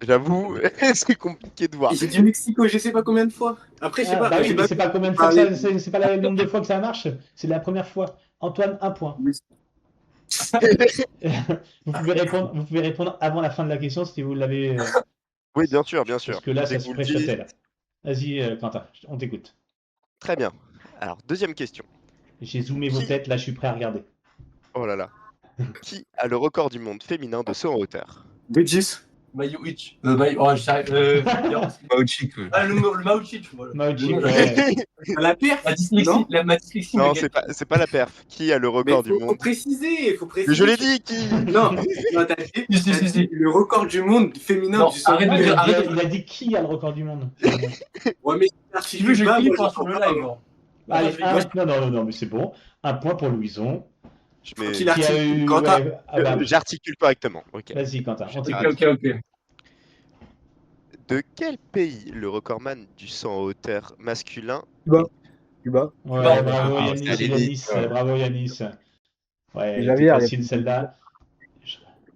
Speaker 1: J'avoue, c'est compliqué de voir.
Speaker 3: J'ai dit Mexico, je sais pas combien de fois. Après, je sais pas.
Speaker 2: Bah oui,
Speaker 3: j'ai
Speaker 2: mais
Speaker 3: pas
Speaker 2: c'est pas combien de fois que ça, c'est pas le nombre de fois que ça marche. C'est la première fois. Antoine, un point. Vous pouvez répondre avant la fin de la question si vous l'avez.
Speaker 1: Oui, bien sûr, bien
Speaker 2: Parce
Speaker 1: sûr.
Speaker 2: que là,
Speaker 1: Dès
Speaker 2: ça
Speaker 1: que
Speaker 2: se
Speaker 1: vous le
Speaker 2: ferait
Speaker 1: dites.
Speaker 2: sauter là. Vas-y, Quentin, on t'écoute.
Speaker 1: Très bien. Alors, deuxième question.
Speaker 2: J'ai zoomé vos têtes, là, je suis prêt à regarder.
Speaker 1: Oh là là. Qui a le record du monde féminin de saut en hauteur?
Speaker 3: Budgis.
Speaker 6: Maïouich. Oh,
Speaker 5: Mauchik, ouais.
Speaker 6: le Maouchich, voilà.
Speaker 2: Maochi,
Speaker 6: Le nom,
Speaker 2: ouais.
Speaker 3: La perf.
Speaker 6: Ma dyslexie,
Speaker 3: Non,
Speaker 6: ma dyslexie me
Speaker 1: Non,
Speaker 6: guette.
Speaker 1: c'est pas la perf. Qui a le
Speaker 3: mais
Speaker 1: record du
Speaker 3: faut
Speaker 1: monde?
Speaker 3: préciser.
Speaker 1: Mais je l'ai dit, qui?
Speaker 3: Non, t'as dit,
Speaker 6: Si.
Speaker 3: le record du monde féminin
Speaker 6: Non,
Speaker 3: du 100
Speaker 6: arrête de
Speaker 2: Ouais,
Speaker 6: dire,
Speaker 2: mais
Speaker 6: arrête.
Speaker 2: il a dit qui a le record du monde.
Speaker 3: Ouais, mais
Speaker 6: Si tu veux, je
Speaker 3: pas,
Speaker 6: clique
Speaker 3: moi,
Speaker 6: sur le live. Hein. Attends,
Speaker 2: Allez,
Speaker 6: je vais
Speaker 2: non, mais c'est bon. Un point pour Louison,
Speaker 1: Je
Speaker 3: faut
Speaker 1: mets...
Speaker 3: qu'il
Speaker 2: qui a
Speaker 3: articule.
Speaker 2: eu.
Speaker 3: Quentin,
Speaker 2: Ouais, ah bah,
Speaker 1: J'articule correctement. Ok.
Speaker 2: vas-y, Quentin, on
Speaker 1: Je vais
Speaker 2: t'écoute.
Speaker 6: Ok.
Speaker 1: De quel pays le recordman du saut en hauteur masculin?
Speaker 4: Cuba.
Speaker 2: Ouais,
Speaker 6: Bon,
Speaker 2: bravo
Speaker 1: Ah,
Speaker 2: Yanis,
Speaker 1: ça allait vite.
Speaker 2: bravo Yanis. Ouais,
Speaker 4: Et
Speaker 2: elle était
Speaker 4: Javier,
Speaker 2: facile celle-là.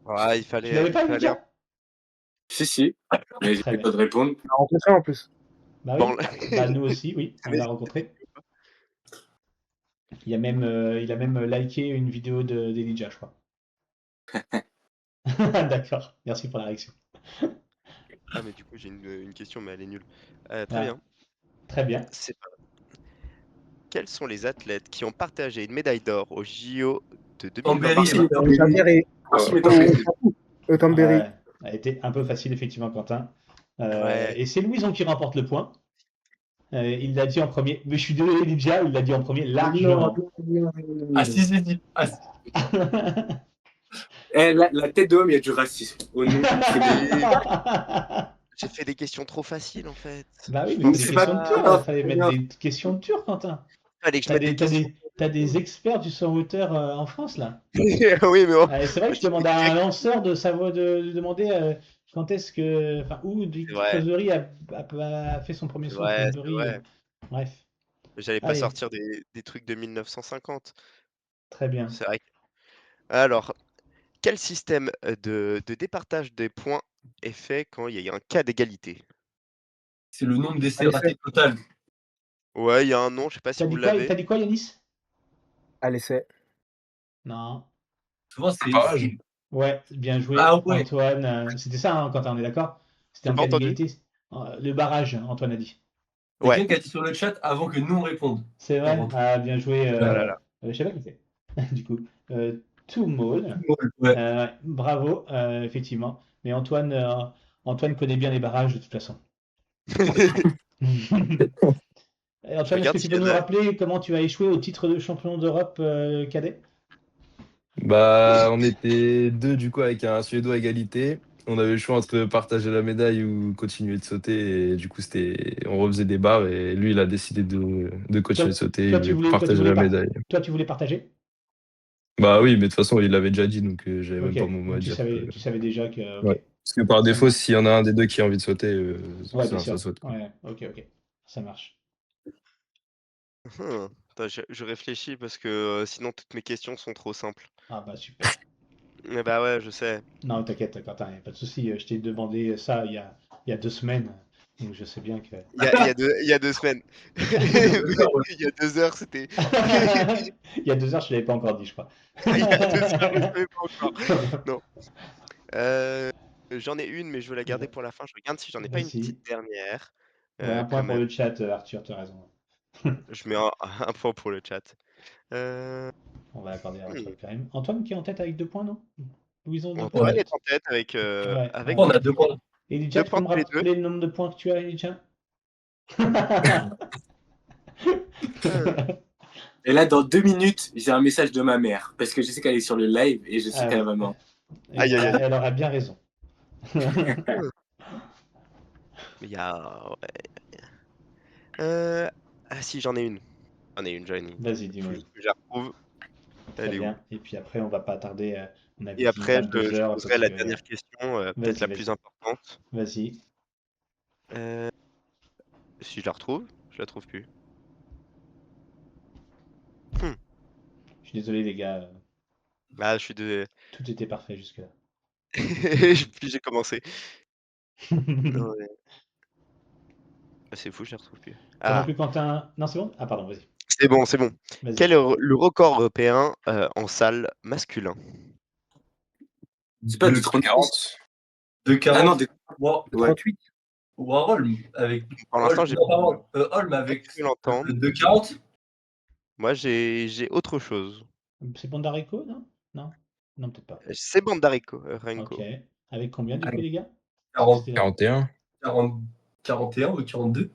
Speaker 1: Ouais,
Speaker 2: Tu l'avais pas,
Speaker 1: il fallait
Speaker 2: Lydia?
Speaker 3: si. Mais j'ai
Speaker 2: Très
Speaker 3: pas
Speaker 2: bien.
Speaker 3: de répondre.
Speaker 4: On a rencontré en plus.
Speaker 2: Bah
Speaker 1: Bon,
Speaker 2: oui, bah nous aussi, oui, on l'a rencontré. Il a même liké une vidéo d'Elijah, je crois. D'accord, merci pour la réaction.
Speaker 1: Ah, mais du coup, j'ai une question, mais elle est nulle. Très
Speaker 2: Ah,
Speaker 1: bien.
Speaker 2: très bien.
Speaker 1: C'est pas- Quels sont les athlètes qui ont partagé une médaille d'or au JO de
Speaker 6: Tambéry,
Speaker 1: 2024?
Speaker 4: Javier et
Speaker 3: Merci, mais t'as raison.
Speaker 4: Tambéry.
Speaker 2: Ouais, elle a été un peu facile, effectivement, Quentin.
Speaker 1: Ouais.
Speaker 2: Et c'est Louison qui remporte le point. Il l'a dit en premier. Mais je suis désolé, Lydia, il l'a dit en premier largement.
Speaker 6: Ah, si. Ah, si.
Speaker 3: Eh, la tête de homme, il y a du racisme. Au nom, c'est bon.
Speaker 1: Mais j'ai fait des questions trop faciles, en fait.
Speaker 2: Bah oui,
Speaker 1: Je
Speaker 2: mais c'est des
Speaker 3: C'est
Speaker 1: pensais
Speaker 3: pas
Speaker 2: questions de
Speaker 1: pas...
Speaker 2: tour.
Speaker 3: grave,
Speaker 2: Il fallait
Speaker 3: c'est
Speaker 2: mettre
Speaker 3: bien.
Speaker 2: des questions de tour, Quentin.
Speaker 1: Fallait que je mette des questions.
Speaker 2: T'as des experts du saut en hauteur en France, là.
Speaker 1: Oui, mais
Speaker 2: C'est vrai que je demande à un lanceur de savoir de demander quand est-ce que, enfin, où
Speaker 1: c'est
Speaker 2: Dick
Speaker 1: vrai,
Speaker 2: Fosbury a fait son premier
Speaker 1: c'est
Speaker 2: saut.
Speaker 1: vrai, c'est
Speaker 2: Fosbury,
Speaker 1: vrai.
Speaker 2: bref.
Speaker 1: J'allais pas
Speaker 2: Allez,
Speaker 1: sortir des trucs de 1950.
Speaker 2: très bien.
Speaker 1: C'est vrai. Alors, quel système de départage des points est fait quand il y a un cas d'égalité?
Speaker 6: C'est le nombre d'essais
Speaker 4: Allez,
Speaker 6: ratés total.
Speaker 1: Ouais, il y a un nom, je sais pas si vous l'avez.
Speaker 2: T'as dit quoi, Yanis?
Speaker 4: Allez, c'est.
Speaker 2: Non.
Speaker 6: Souvent, c'est.
Speaker 5: Barrage.
Speaker 2: Ouais, bien joué,
Speaker 6: Ah ouais.
Speaker 2: Antoine. C'était ça, hein, Quentin, on est d'accord? C'était
Speaker 1: J'ai
Speaker 2: en
Speaker 1: pas
Speaker 2: cas
Speaker 1: entendu.
Speaker 2: d'égalité. Le barrage, Antoine a dit.
Speaker 6: Il y a
Speaker 1: Ouais.
Speaker 6: quelqu'un qui a dit sur le chat avant que nous on réponde.
Speaker 2: C'est vrai?
Speaker 6: Avant tout.
Speaker 2: Ah, bien joué.
Speaker 1: Ah là là.
Speaker 2: Je sais pas qui c'est. Du coup, tout Maul.
Speaker 6: Ouais.
Speaker 2: Bravo, effectivement. Mais Antoine connaît bien les barrages de toute façon. Et
Speaker 1: Je
Speaker 2: Antoine, est-ce
Speaker 1: regarde
Speaker 2: que tu
Speaker 1: s'il
Speaker 2: peux
Speaker 1: y
Speaker 2: nous
Speaker 1: en a.
Speaker 2: rappeler comment tu as échoué au titre de champion d'Europe cadet?
Speaker 5: Bah, on était deux du coup avec un Suédois à égalité. On avait le choix entre partager la médaille ou continuer de sauter. Et du coup, on refaisait des barres et lui, il a décidé de
Speaker 2: Toi,
Speaker 5: continuer de sauter. Il
Speaker 2: toi, tu
Speaker 5: voulait
Speaker 2: voulais, toi, tu
Speaker 5: partager
Speaker 2: voulais
Speaker 5: la
Speaker 2: par-
Speaker 5: médaille.
Speaker 2: toi, tu voulais partager?
Speaker 5: Bah oui, mais de toute façon, il l'avait déjà dit, donc j'avais même
Speaker 2: Ok,
Speaker 5: pas mon mot à
Speaker 2: donc tu
Speaker 5: dire.
Speaker 2: savais, tu savais déjà que.
Speaker 5: Ouais.
Speaker 2: Ok,
Speaker 5: Parce que par
Speaker 2: ça
Speaker 5: défaut,
Speaker 2: marche.
Speaker 5: s'il y en a un des deux qui a envie de sauter,
Speaker 2: Ouais, bien
Speaker 5: ça
Speaker 2: sûr.
Speaker 5: saute, quoi.
Speaker 2: Ouais, ok, ça marche.
Speaker 1: Attends, je réfléchis parce que sinon toutes mes questions sont trop simples.
Speaker 2: Ah bah super.
Speaker 1: Mais bah ouais, je sais.
Speaker 2: Non, t'inquiète, Quentin, y a pas de souci. Je t'ai demandé ça il y a 2 semaines, donc je sais bien que.
Speaker 1: Il y a 2 semaines.
Speaker 6: Ouais.
Speaker 1: Il y a 2 heures, c'était.
Speaker 2: Il y a 2 heures, je l'avais pas encore dit, je crois.
Speaker 1: Il y a 2 heures, je ne savais pas encore. Non. J'en ai une, mais je veux la garder pour la fin. Je regarde si j'en ai pas une
Speaker 2: Vas-y.
Speaker 1: petite dernière.
Speaker 2: Ouais, un
Speaker 1: Quand
Speaker 2: point pour
Speaker 1: même.
Speaker 2: le chat, Arthur, tu as raison.
Speaker 1: Je mets un point pour le chat. Euh,
Speaker 2: On va l'accorder à
Speaker 1: hmm.
Speaker 2: Antoine quand même. Antoine qui est en tête avec 2 points, non? Louison, 2 points
Speaker 1: Antoine
Speaker 6: Ouais.
Speaker 1: est
Speaker 2: peut-être?
Speaker 1: en tête avec,
Speaker 2: Ouais,
Speaker 1: avec
Speaker 2: ouais.
Speaker 6: On
Speaker 1: 2
Speaker 6: a 2
Speaker 1: points.
Speaker 6: points.
Speaker 2: Elijah,
Speaker 1: 2
Speaker 2: tu peux
Speaker 1: points
Speaker 2: me
Speaker 1: tous les deux.
Speaker 2: rappeler le nombre de points que tu as, Elijah?
Speaker 3: Et là, dans 2 minutes, j'ai un message de ma mère. Parce que je sais qu'elle est sur le live et je sais
Speaker 2: Ah
Speaker 3: qu'elle
Speaker 2: oui.
Speaker 3: va m'en.
Speaker 2: Et
Speaker 1: Aïe, aïe, aïe.
Speaker 2: elle aura bien raison.
Speaker 1: Mais il y a. Ouais. Ah si, j'en ai une. J'en ai une.
Speaker 2: Vas-y,
Speaker 1: Faut
Speaker 2: dis-moi.
Speaker 1: juste que je la retrouve.
Speaker 2: Très
Speaker 1: Elle est où?
Speaker 2: bien. Et puis après, on va pas tarder. On avait
Speaker 1: Et
Speaker 2: dit
Speaker 1: après, je
Speaker 2: 22 heures
Speaker 1: poserai
Speaker 2: parce
Speaker 1: la
Speaker 2: que.
Speaker 1: dernière question, peut-être
Speaker 2: Vas-y,
Speaker 1: la plus
Speaker 2: vas-y.
Speaker 1: importante.
Speaker 2: Vas-y.
Speaker 1: Euh, Si je la retrouve, je la trouve plus. Hmm.
Speaker 2: Je suis désolé, les gars.
Speaker 1: Ah, je suis de.
Speaker 2: Tout était parfait jusque-là.
Speaker 1: Puis j'ai commencé. Non, mais- Ah, c'est fou, je la retrouve plus.
Speaker 2: Toi non
Speaker 1: Ah,
Speaker 2: plus, Quentin. Non, c'est bon? Ah, pardon, vas-y.
Speaker 1: c'est bon, c'est bon. Quel
Speaker 2: Vas-y.
Speaker 1: est le record européen en salle masculin?
Speaker 3: C'est pas
Speaker 6: De
Speaker 3: de 36.
Speaker 5: 40.
Speaker 6: De
Speaker 3: Ah non,
Speaker 6: 40. Ouais.
Speaker 5: 38.
Speaker 6: Ou à Holm avec.
Speaker 1: Pour l'instant,
Speaker 6: Non, pardon. Holm
Speaker 1: pas
Speaker 6: avec
Speaker 1: cru l'entendre.
Speaker 6: de 40.
Speaker 1: Moi, j'ai autre chose.
Speaker 2: C'est Bondarico, non? Non? Non, peut-être pas.
Speaker 1: C'est Bandarico,
Speaker 2: Ok.
Speaker 1: Renko.
Speaker 2: Avec combien, du coup, les gars?
Speaker 6: 40,
Speaker 2: C'était là.
Speaker 5: 41.
Speaker 6: 40, 41 ou 42.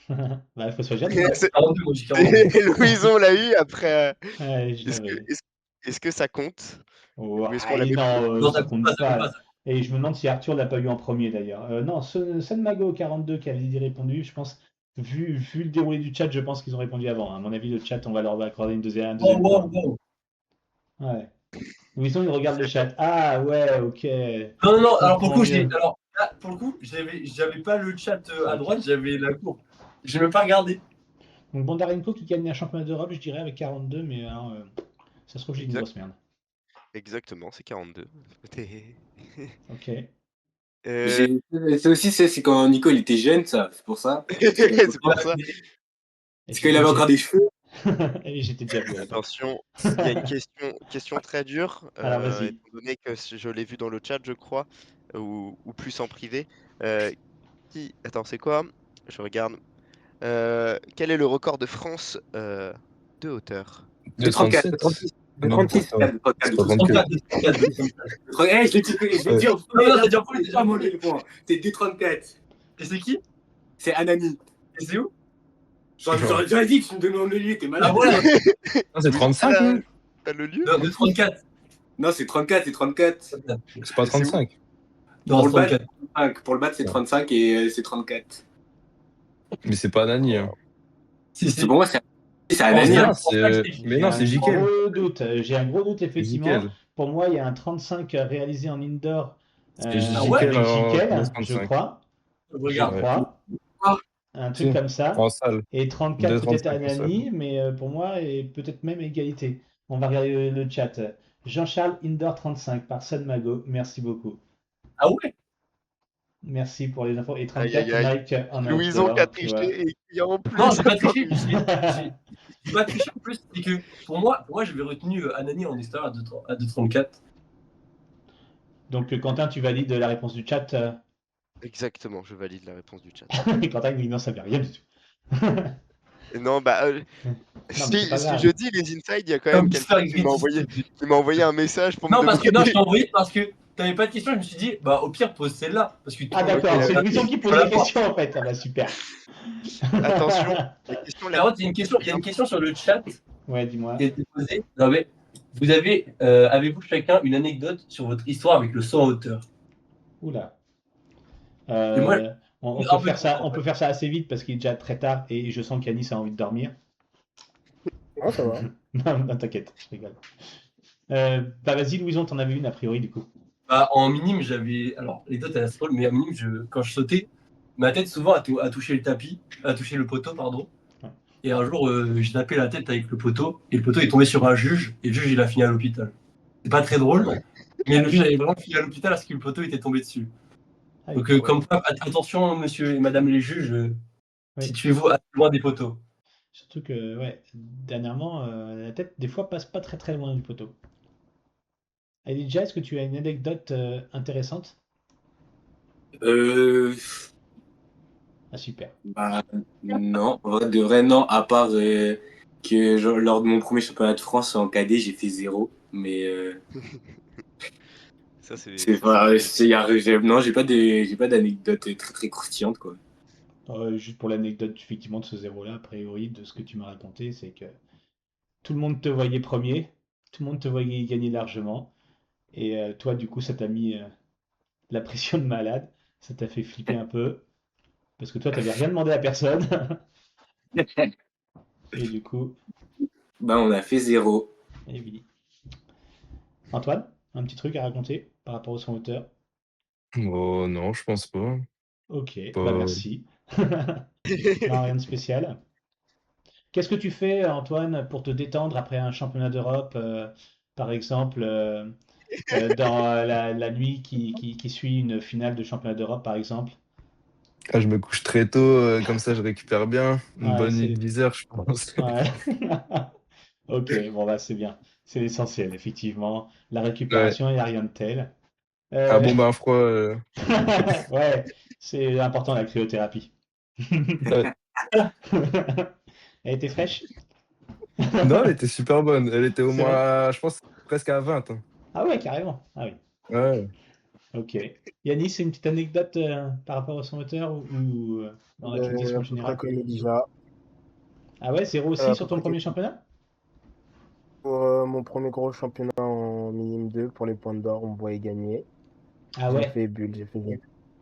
Speaker 2: Bah, il faut choisir, du coup.
Speaker 1: C'est-
Speaker 6: 42, moi j'ai 42.
Speaker 1: Louison l'a eu après.
Speaker 2: Ouais, je
Speaker 1: Est-ce que,
Speaker 2: l'avais.
Speaker 1: est-ce, est-ce que ça compte?
Speaker 2: Oh,
Speaker 1: Ou est-ce qu'on
Speaker 2: ah,
Speaker 1: l'avait plus?
Speaker 2: non,
Speaker 6: Non,
Speaker 2: ça
Speaker 6: ça compte pas,
Speaker 2: compte
Speaker 6: ça compte pas.
Speaker 2: pas. Et je me demande si Arthur l'a pas eu en premier d'ailleurs. Non, Mago 42 qui avait répondu, je pense, vu le déroulé du chat, je pense qu'ils ont répondu avant. À mon avis, le chat, on va leur accorder un
Speaker 6: Wow,
Speaker 2: deuxième
Speaker 6: wow,
Speaker 2: point.
Speaker 6: wow.
Speaker 2: Ouais. Louison, il regarde le
Speaker 1: Très bien.
Speaker 2: chat. Ah ouais, ok.
Speaker 6: Non, non, non,
Speaker 2: Je
Speaker 6: alors pour le
Speaker 2: comprends
Speaker 6: coup,
Speaker 2: mieux.
Speaker 6: alors, là, pour le coup, j'avais pas le chat à droite, j'avais la cour. J'ai même pas regardé.
Speaker 2: Donc Bondarenko qui gagne un championnat d'Europe, je dirais, avec 42, mais ça se trouve, j'ai une
Speaker 1: Exact,
Speaker 2: grosse merde.
Speaker 1: exactement, c'est 42. T'es-
Speaker 2: Ok.
Speaker 1: Euh,
Speaker 3: C'est aussi ça, c'est quand Nico il était jeune, ça. C'est pour ça.
Speaker 1: c'est pour ça.
Speaker 2: Et
Speaker 3: Parce
Speaker 2: puis
Speaker 3: qu'il avait
Speaker 2: moi,
Speaker 3: encore des cheveux.
Speaker 2: et j'étais déjà vieux à l'époque.
Speaker 1: Attention, il y a une question très dure,
Speaker 2: Alors vas-y.
Speaker 1: étant donné que je l'ai vu dans le chat, je crois, ou plus en privé. Euh, Attends, c'est quoi? Je regarde. Quel est le record de France de hauteur?
Speaker 5: De
Speaker 3: 2,34.
Speaker 5: 37.
Speaker 3: 2,36.
Speaker 5: Ah non,
Speaker 3: 2,36.
Speaker 5: attends.
Speaker 3: 2,34.
Speaker 5: C'est
Speaker 6: 34,
Speaker 5: 64.
Speaker 6: 34.
Speaker 3: Eh, je l'ai dit, je l'ai dit en
Speaker 6: Non,
Speaker 3: premier.
Speaker 6: non,
Speaker 3: Là,
Speaker 6: t'as dit en
Speaker 3: vous
Speaker 6: premier,
Speaker 3: pouvez
Speaker 6: t'as dit
Speaker 3: pas
Speaker 6: en
Speaker 3: monter
Speaker 6: premier.
Speaker 3: le point. C'est 2,34.
Speaker 6: Et c'est qui?
Speaker 3: C'est Anani.
Speaker 6: Et c'est où?
Speaker 3: J'aurais dit que tu me demandes le lieu, t'es
Speaker 6: Ah
Speaker 3: malade.
Speaker 6: ouais,
Speaker 5: Ah, c'est
Speaker 1: Oui,
Speaker 5: 35,
Speaker 1: t'as
Speaker 5: hein?
Speaker 1: t'as le lieu?
Speaker 6: de 34.
Speaker 3: Non, c'est 34, c'est 34.
Speaker 5: C'est pas
Speaker 1: C'est où?
Speaker 5: 35.
Speaker 6: Non,
Speaker 3: Pour
Speaker 6: c'est
Speaker 3: le bat,
Speaker 6: 34.
Speaker 3: 35. Pour le bat, c'est 35 et c'est 34.
Speaker 5: Mais c'est pas Nani, hein.
Speaker 6: Si,
Speaker 3: C'est
Speaker 6: si.
Speaker 3: pour moi, c'est
Speaker 6: En
Speaker 3: Anani.
Speaker 5: Mais
Speaker 6: stage,
Speaker 5: non,
Speaker 6: en stage, c'est
Speaker 5: mais
Speaker 2: J'ai
Speaker 5: non,
Speaker 2: un
Speaker 5: c'est Jikel.
Speaker 2: gros doute. J'ai un gros doute, effectivement.
Speaker 5: Jikel.
Speaker 2: Pour moi, il y a un 35 réalisé en indoor
Speaker 5: C'est
Speaker 6: Ah ouais?
Speaker 5: Jikel
Speaker 2: avec
Speaker 5: en
Speaker 2: Jikel, je
Speaker 5: 35.
Speaker 2: crois. Je
Speaker 6: Regarde.
Speaker 5: Ouais.
Speaker 2: crois.
Speaker 3: Ah,
Speaker 2: Un truc
Speaker 5: Si,
Speaker 2: comme
Speaker 5: en
Speaker 2: ça.
Speaker 5: salle.
Speaker 2: Et 34 peut-être
Speaker 5: 2,35
Speaker 2: à
Speaker 5: en salle.
Speaker 2: Nani, mais pour moi, et peut-être même égalité. On va regarder le chat. Jean-Charles Indoor 35 par Sun Mago. Merci beaucoup.
Speaker 6: Ah ouais?
Speaker 2: Merci pour les infos. Et
Speaker 1: Aïe, aïe,
Speaker 2: 34
Speaker 1: aïe.
Speaker 2: Mike en
Speaker 1: Louison qui a
Speaker 2: outdoor, tu vois.
Speaker 1: triché et qui en
Speaker 6: Non,
Speaker 1: plus
Speaker 6: j'ai
Speaker 1: a
Speaker 6: pas
Speaker 1: pas
Speaker 6: triché.
Speaker 1: réussi.
Speaker 6: J'ai pas triché en plus. C'est que pour moi j'avais retenu Anani en extérieur à 2,34.
Speaker 2: Donc Quentin, tu valides la réponse du chat.
Speaker 1: Exactement, je valide la réponse du chat.
Speaker 2: Et Quentin il dit non, ça veut rien du tout.
Speaker 1: Non, bah,
Speaker 2: Non, mais c'est pas
Speaker 1: si je
Speaker 2: grave.
Speaker 1: dis les inside, il y a quand
Speaker 6: Comme
Speaker 1: même
Speaker 6: Mister
Speaker 1: quelqu'un
Speaker 6: Gritty.
Speaker 1: qui m'a envoyé un message pour me
Speaker 6: Non, parce que non, je
Speaker 1: demander.
Speaker 6: t'ai envoyé parce que t'avais pas de question. Je me suis dit, bah au pire, pose celle-là. Parce que tout
Speaker 2: Ah
Speaker 6: le monde
Speaker 1: Ok,
Speaker 2: d'accord,
Speaker 6: connaît
Speaker 2: c'est
Speaker 6: pas.
Speaker 2: Louison qui
Speaker 6: Tu
Speaker 2: pose
Speaker 6: vas
Speaker 2: les
Speaker 6: la voir.
Speaker 2: questions en fait. Ah bah super.
Speaker 1: attention, la question la
Speaker 6: Par contre, il y a une question,
Speaker 1: plus
Speaker 6: il y a une
Speaker 1: importante.
Speaker 6: question sur le chat
Speaker 2: Ouais, dis-moi.
Speaker 6: qui a été posée. Non, mais avez-vous chacun une anecdote sur votre histoire avec le saut en hauteur?
Speaker 2: Oula.
Speaker 6: Et moi,
Speaker 2: On peut
Speaker 6: un peu
Speaker 2: faire
Speaker 6: trop,
Speaker 2: ça,
Speaker 6: en
Speaker 2: on
Speaker 6: fait.
Speaker 2: peut faire ça assez vite parce qu'il est déjà très tard et je sens qu'Anis a envie de dormir.
Speaker 4: Non, ça va.
Speaker 2: Non, non, t'inquiète, je rigole. Bah vas-y, Louison, t'en avais une a priori du coup.
Speaker 6: Bah, en minime, j'avais. Alors, les deux, t'as la drôle, mais en minime, quand je sautais, ma tête souvent a touché le tapis, a touché le poteau, pardon.
Speaker 2: Ouais.
Speaker 6: Et un jour, j'ai tapé la tête avec le poteau, et le poteau est tombé sur un juge, et le juge, il a fini à l'hôpital. C'est pas très drôle, mais le juge avait vraiment fini à l'hôpital parce que le poteau était tombé dessus.
Speaker 2: Ah oui,
Speaker 6: Donc,
Speaker 1: Ouais.
Speaker 6: comme quoi, attention, monsieur et madame les juges,
Speaker 2: oui.
Speaker 6: situez-vous assez loin des poteaux.
Speaker 2: Surtout que, ouais, dernièrement, la tête des fois passe pas très très loin du poteau. Elijah, est-ce que tu as une anecdote intéressante?
Speaker 3: Euh,
Speaker 2: Ah super.
Speaker 3: Bah, non, en vrai, de vrai, non, à part que genre, lors de mon premier championnat de France en cadet, j'ai fait 0. Mais
Speaker 1: Ça, c'est
Speaker 3: c'est
Speaker 1: ça, c'est
Speaker 3: pas,
Speaker 1: cool.
Speaker 3: non, j'ai pas d'anecdote très très croustillante, quoi.
Speaker 2: Juste pour l'anecdote effectivement de ce zéro-là, a priori, de ce que tu m'as raconté, c'est que tout le monde te voyait premier, tout le monde te voyait gagner largement, et toi, du coup, ça t'a mis la pression de malade, ça t'a fait flipper un peu, parce que toi, t'avais rien demandé à personne, et du coup,
Speaker 3: Bah, on a fait 0.
Speaker 2: eh oui. Antoine, un petit truc à raconter par rapport au son auteur?
Speaker 5: Oh non, je pense pas.
Speaker 2: Ok, bah
Speaker 5: Pas...
Speaker 2: merci. Non, rien de spécial. Qu'est-ce que tu fais, Antoine, pour te détendre après un championnat d'Europe, par exemple, dans la nuit qui suit une finale de championnat d'Europe, par exemple?
Speaker 5: Ah, je me couche très tôt, comme ça je récupère bien. Une
Speaker 2: Ouais,
Speaker 5: bonne nuit de
Speaker 2: c'est...
Speaker 5: 10 heures, je pense.
Speaker 2: Ouais. Ok, bon, bah c'est bien. C'est l'essentiel, effectivement. La
Speaker 5: Ouais.
Speaker 2: récupération, il n'y a rien de tel.
Speaker 5: Un
Speaker 2: Euh,
Speaker 5: bon bain froid.
Speaker 2: Ouais, c'est important, la cryothérapie.
Speaker 5: Ouais.
Speaker 2: Elle était fraîche?
Speaker 5: Non, elle était super bonne. Elle était au
Speaker 2: C'est vrai?
Speaker 5: moins, je pense, presque à 20, hein.
Speaker 2: Ah ouais, carrément. Ah oui.
Speaker 5: Ouais.
Speaker 2: Ok. Yannis, c'est une petite anecdote par rapport au son moteur ou dans l'athlétisme
Speaker 4: À
Speaker 2: en
Speaker 4: peu près
Speaker 2: général?
Speaker 4: comme Elijah.
Speaker 2: Ah ouais, 0 aussi
Speaker 4: À peu
Speaker 2: sur ton
Speaker 4: près comme
Speaker 2: premier championnat?
Speaker 4: pour mon premier gros championnat en minime 2 pour les points d'or, on me voyait gagner.
Speaker 2: Ah
Speaker 4: J'ai
Speaker 2: ouais.
Speaker 4: fait bulle, j'ai fait une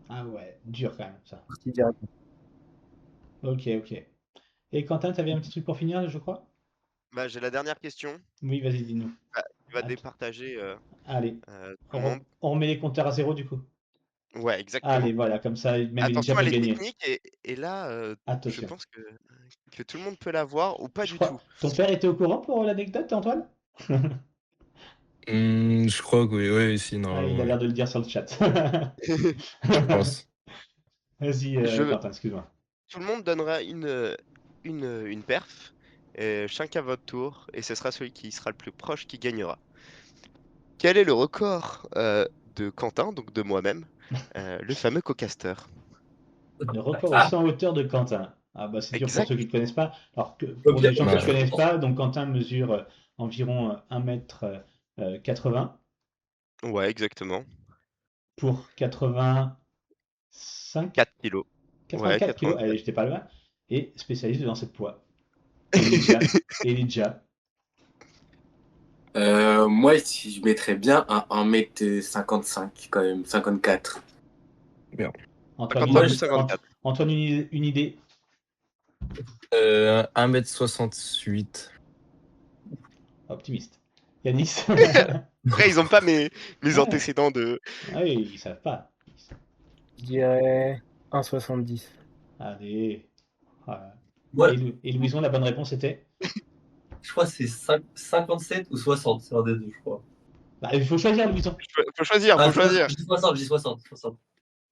Speaker 2: Ah ouais, dur quand même ça.
Speaker 4: partie directe.
Speaker 2: Ok, ok. Et Quentin, t'avais un petit truc pour finir, je crois?
Speaker 1: Bah, j'ai la dernière question.
Speaker 2: Oui, vas-y, dis-nous.
Speaker 1: Qui va
Speaker 2: Att-
Speaker 1: départager
Speaker 2: Allez,
Speaker 1: tout le monde.
Speaker 2: on remet les compteurs à zéro du coup.
Speaker 1: Ouais,
Speaker 2: Allez,
Speaker 1: exactement.
Speaker 2: voilà, comme ça, même Elijah
Speaker 1: Attention,
Speaker 2: peut
Speaker 1: elle est
Speaker 2: gagner.
Speaker 1: technique et là, je
Speaker 2: Attention.
Speaker 1: pense que tout le monde peut l'avoir ou pas
Speaker 2: Je
Speaker 1: du
Speaker 2: crois.
Speaker 1: tout.
Speaker 2: Ton père était au courant pour l'anecdote, Antoine?
Speaker 5: Je crois que oui, oui, si,
Speaker 2: Ah, il
Speaker 5: normalement,
Speaker 2: a
Speaker 5: oui.
Speaker 2: l'air de le dire sur le chat.
Speaker 5: Je pense.
Speaker 2: Vas-y,
Speaker 1: Je,
Speaker 2: Quentin, excuse-moi.
Speaker 1: Tout le monde donnera une perf, chacun votre tour, et ce sera celui qui sera le plus proche qui gagnera. Quel est le record de Quentin, donc de moi-même, le fameux cocaster?
Speaker 2: Le record au
Speaker 6: Ah,
Speaker 2: 100 hauteur de Quentin. Ah bah c'est dur pour
Speaker 1: Exact.
Speaker 2: ceux qui ne connaissent pas. Alors que
Speaker 6: au
Speaker 2: pour
Speaker 6: pire,
Speaker 2: les gens qui ne
Speaker 5: Bah,
Speaker 6: je
Speaker 2: connaissent
Speaker 6: pense.
Speaker 2: pas, donc Quentin mesure environ 1 m 80
Speaker 1: Ouais, exactement.
Speaker 2: pour 85,
Speaker 1: 4 kilos. Ouais,
Speaker 2: 84 kilos. Allez,
Speaker 1: 84.
Speaker 2: j'étais pas loin. Et spécialiste dans cette poids. Elijah. Elijah.
Speaker 3: Moi, si je mettrais bien à 1m55 quand même, 54.
Speaker 5: bien.
Speaker 2: Antoine,
Speaker 1: 55
Speaker 6: Moi,
Speaker 1: ou
Speaker 6: je,
Speaker 1: 54?
Speaker 2: Antoine, une idée.
Speaker 5: 1m68.
Speaker 2: Optimiste. Yanis.
Speaker 1: Après, ils ont pas mes
Speaker 2: Ouais.
Speaker 1: antécédents de.
Speaker 2: Ah oui, ils savent pas.
Speaker 4: Je dirais 1,70.
Speaker 2: Allez. Voilà.
Speaker 6: moi,
Speaker 2: Et Louison, la bonne réponse était?
Speaker 6: je crois que c'est 57 ou 60, c'est un des deux, je crois.
Speaker 2: Bah, il faut choisir, Louison.
Speaker 1: Faut choisir,
Speaker 6: Ah,
Speaker 1: faut choisir.
Speaker 6: je dis 60, je dis 60, 60.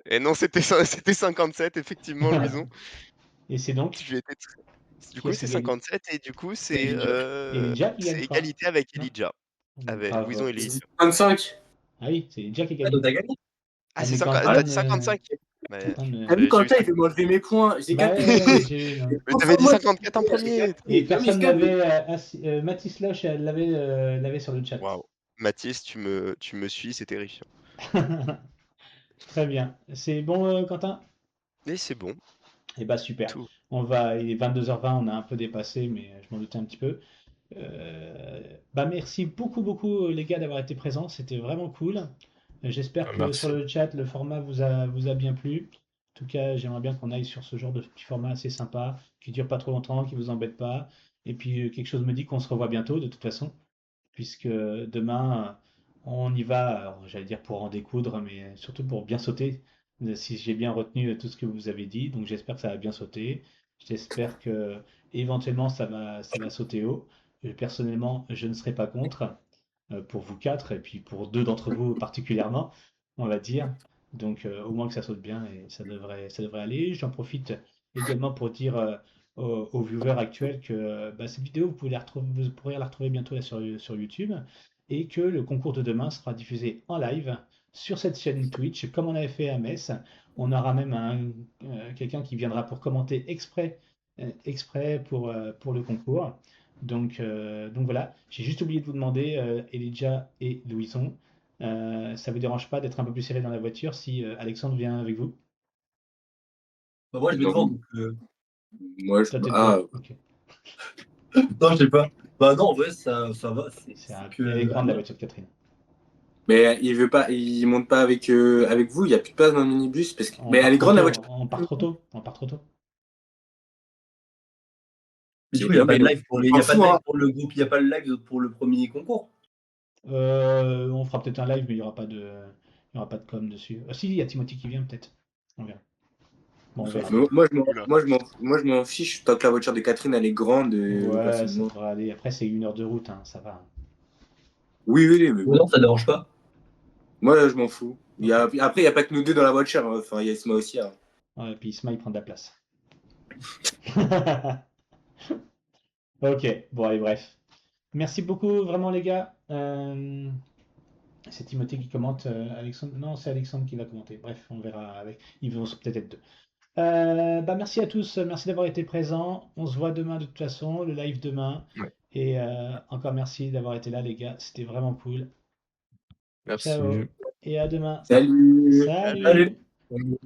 Speaker 1: Et non, c'était 57, effectivement, Louison.
Speaker 2: Et c'est donc
Speaker 1: Tu étais Du
Speaker 2: qui
Speaker 1: coup,
Speaker 2: est-ce
Speaker 1: c'est
Speaker 2: qui gagne?
Speaker 1: 57 et du coup,
Speaker 6: C'est Elijah.
Speaker 2: Elijah qui gagne,
Speaker 1: c'est
Speaker 2: je crois.
Speaker 1: égalité avec
Speaker 2: Non?
Speaker 1: Elijah, avec Louison
Speaker 2: Bravo.
Speaker 1: et Elijah.
Speaker 3: 25?
Speaker 2: Ah oui, c'est Elijah qui a
Speaker 6: Ah, donc
Speaker 2: gagné.
Speaker 6: t'as gagné.
Speaker 1: Ah,
Speaker 2: Ah,
Speaker 1: c'est
Speaker 2: mais
Speaker 1: 50, t'as
Speaker 2: Quentin,
Speaker 1: dit 55? Mais
Speaker 2: Quentin me-
Speaker 3: T'as vu,
Speaker 1: j'ai eu
Speaker 3: Quentin, il
Speaker 1: cinq-
Speaker 3: veut m'enlever mes points. J'ai
Speaker 2: Bah
Speaker 3: 4
Speaker 2: ouais,
Speaker 3: points.
Speaker 2: j'ai eu, non.
Speaker 1: Mais t'avais dit 54 en premier.
Speaker 2: Et
Speaker 3: Non, mais
Speaker 2: personne
Speaker 3: je capte.
Speaker 2: n'avait. Mathis Loche l'avait sur le chat.
Speaker 1: Waouh. Mathis, tu me suis, c'est terrifiant.
Speaker 2: Très bien. C'est bon, Quentin?
Speaker 1: Mais c'est bon,
Speaker 2: Eh bah super.
Speaker 1: tout.
Speaker 2: Il est 22h20, on a un peu dépassé, mais je m'en doutais un petit peu. Bah merci beaucoup, beaucoup, les gars, d'avoir été présents. C'était vraiment cool. J'espère que sur
Speaker 5: Merci.
Speaker 2: le chat, le format vous a bien plu. En tout cas, j'aimerais bien qu'on aille sur ce genre de petit format assez sympa, qui dure pas trop longtemps, qui vous embête pas. Et puis, quelque chose me dit qu'on se revoit bientôt, de toute façon, puisque demain, on y va, alors, j'allais dire pour en découdre, mais surtout pour bien sauter, si j'ai bien retenu tout ce que vous avez dit. Donc j'espère que ça va bien sauter. J'espère que éventuellement ça va sauter haut. Personnellement, je ne serai pas contre, pour vous quatre, et puis pour deux d'entre vous particulièrement, on va dire. Donc au moins que ça saute bien, et ça devrait aller. J'en profite également pour dire aux viewers actuels que bah, cette vidéo, vous pourrez la retrouver bientôt là, sur YouTube, et que le concours de demain sera diffusé en live sur cette chaîne Twitch, comme on avait fait à Metz. On aura même quelqu'un qui viendra pour commenter exprès pour le concours. Donc voilà, j'ai juste oublié de vous demander, Elijah et Louison, ça vous dérange pas d'être un peu plus serré dans la voiture si Alexandre vient avec vous?
Speaker 6: Bah, moi, je vais
Speaker 3: Non,
Speaker 6: devant, donc.
Speaker 3: moi,
Speaker 2: Toi, t'es
Speaker 3: ah,
Speaker 2: devant. Ok.
Speaker 6: Non, je sais pas. Bah, non, en vrai, ça va. C'est que.
Speaker 2: Elle est grande la voiture de Catherine.
Speaker 3: mais il veut pas, il monte pas avec vous. Il y a plus de place dans le minibus parce que,
Speaker 2: On
Speaker 3: mais
Speaker 2: part
Speaker 3: elle est
Speaker 2: trop
Speaker 3: grande la
Speaker 2: tôt.
Speaker 3: voiture.
Speaker 2: On part trop tôt. On part trop tôt.
Speaker 6: Mais du coup, il n'y
Speaker 3: Non,
Speaker 6: a pas
Speaker 3: mais
Speaker 6: de live pour
Speaker 3: on s'en fout, hein.
Speaker 6: le groupe, il n'y a pas de live pour le premier concours.
Speaker 2: On fera peut-être un live, mais il y aura pas de com dessus. Ah, si, il y a Timothy qui vient peut-être. On verra. Bon, on verra.
Speaker 3: Mais
Speaker 1: Oula.
Speaker 3: moi, je m'en fiche tant que la voiture de Catherine elle est grande,
Speaker 2: Ouais, ça
Speaker 3: personnellement.
Speaker 2: devrait aller. Après, c'est 1 heure de route, hein, ça va.
Speaker 3: Oui, oui, mais
Speaker 6: Mais non,
Speaker 3: bon.
Speaker 6: ça dérange pas.
Speaker 3: Moi, je m'en fous.
Speaker 2: Ok.
Speaker 3: Après, il n'y a pas que nous deux dans la voiture, hein. Enfin, il y a Isma aussi, hein.
Speaker 2: Ouais, et puis Isma, il prend de la place. Ok, bon, allez, bref. Merci beaucoup, vraiment, les gars. C'est Timothée qui commente. Alexandre... Non, c'est Alexandre qui va commenter. Bref, on verra avec. Ils vont peut-être être deux. Bah, merci à tous. Merci d'avoir été présents. On se voit demain de toute façon, le live demain.
Speaker 5: Ouais.
Speaker 2: Et encore merci d'avoir été là, les gars. C'était vraiment cool. Ciao.
Speaker 5: Merci.
Speaker 2: Et à demain.
Speaker 3: Salut!
Speaker 2: Salut.
Speaker 6: Allez.
Speaker 4: Salut.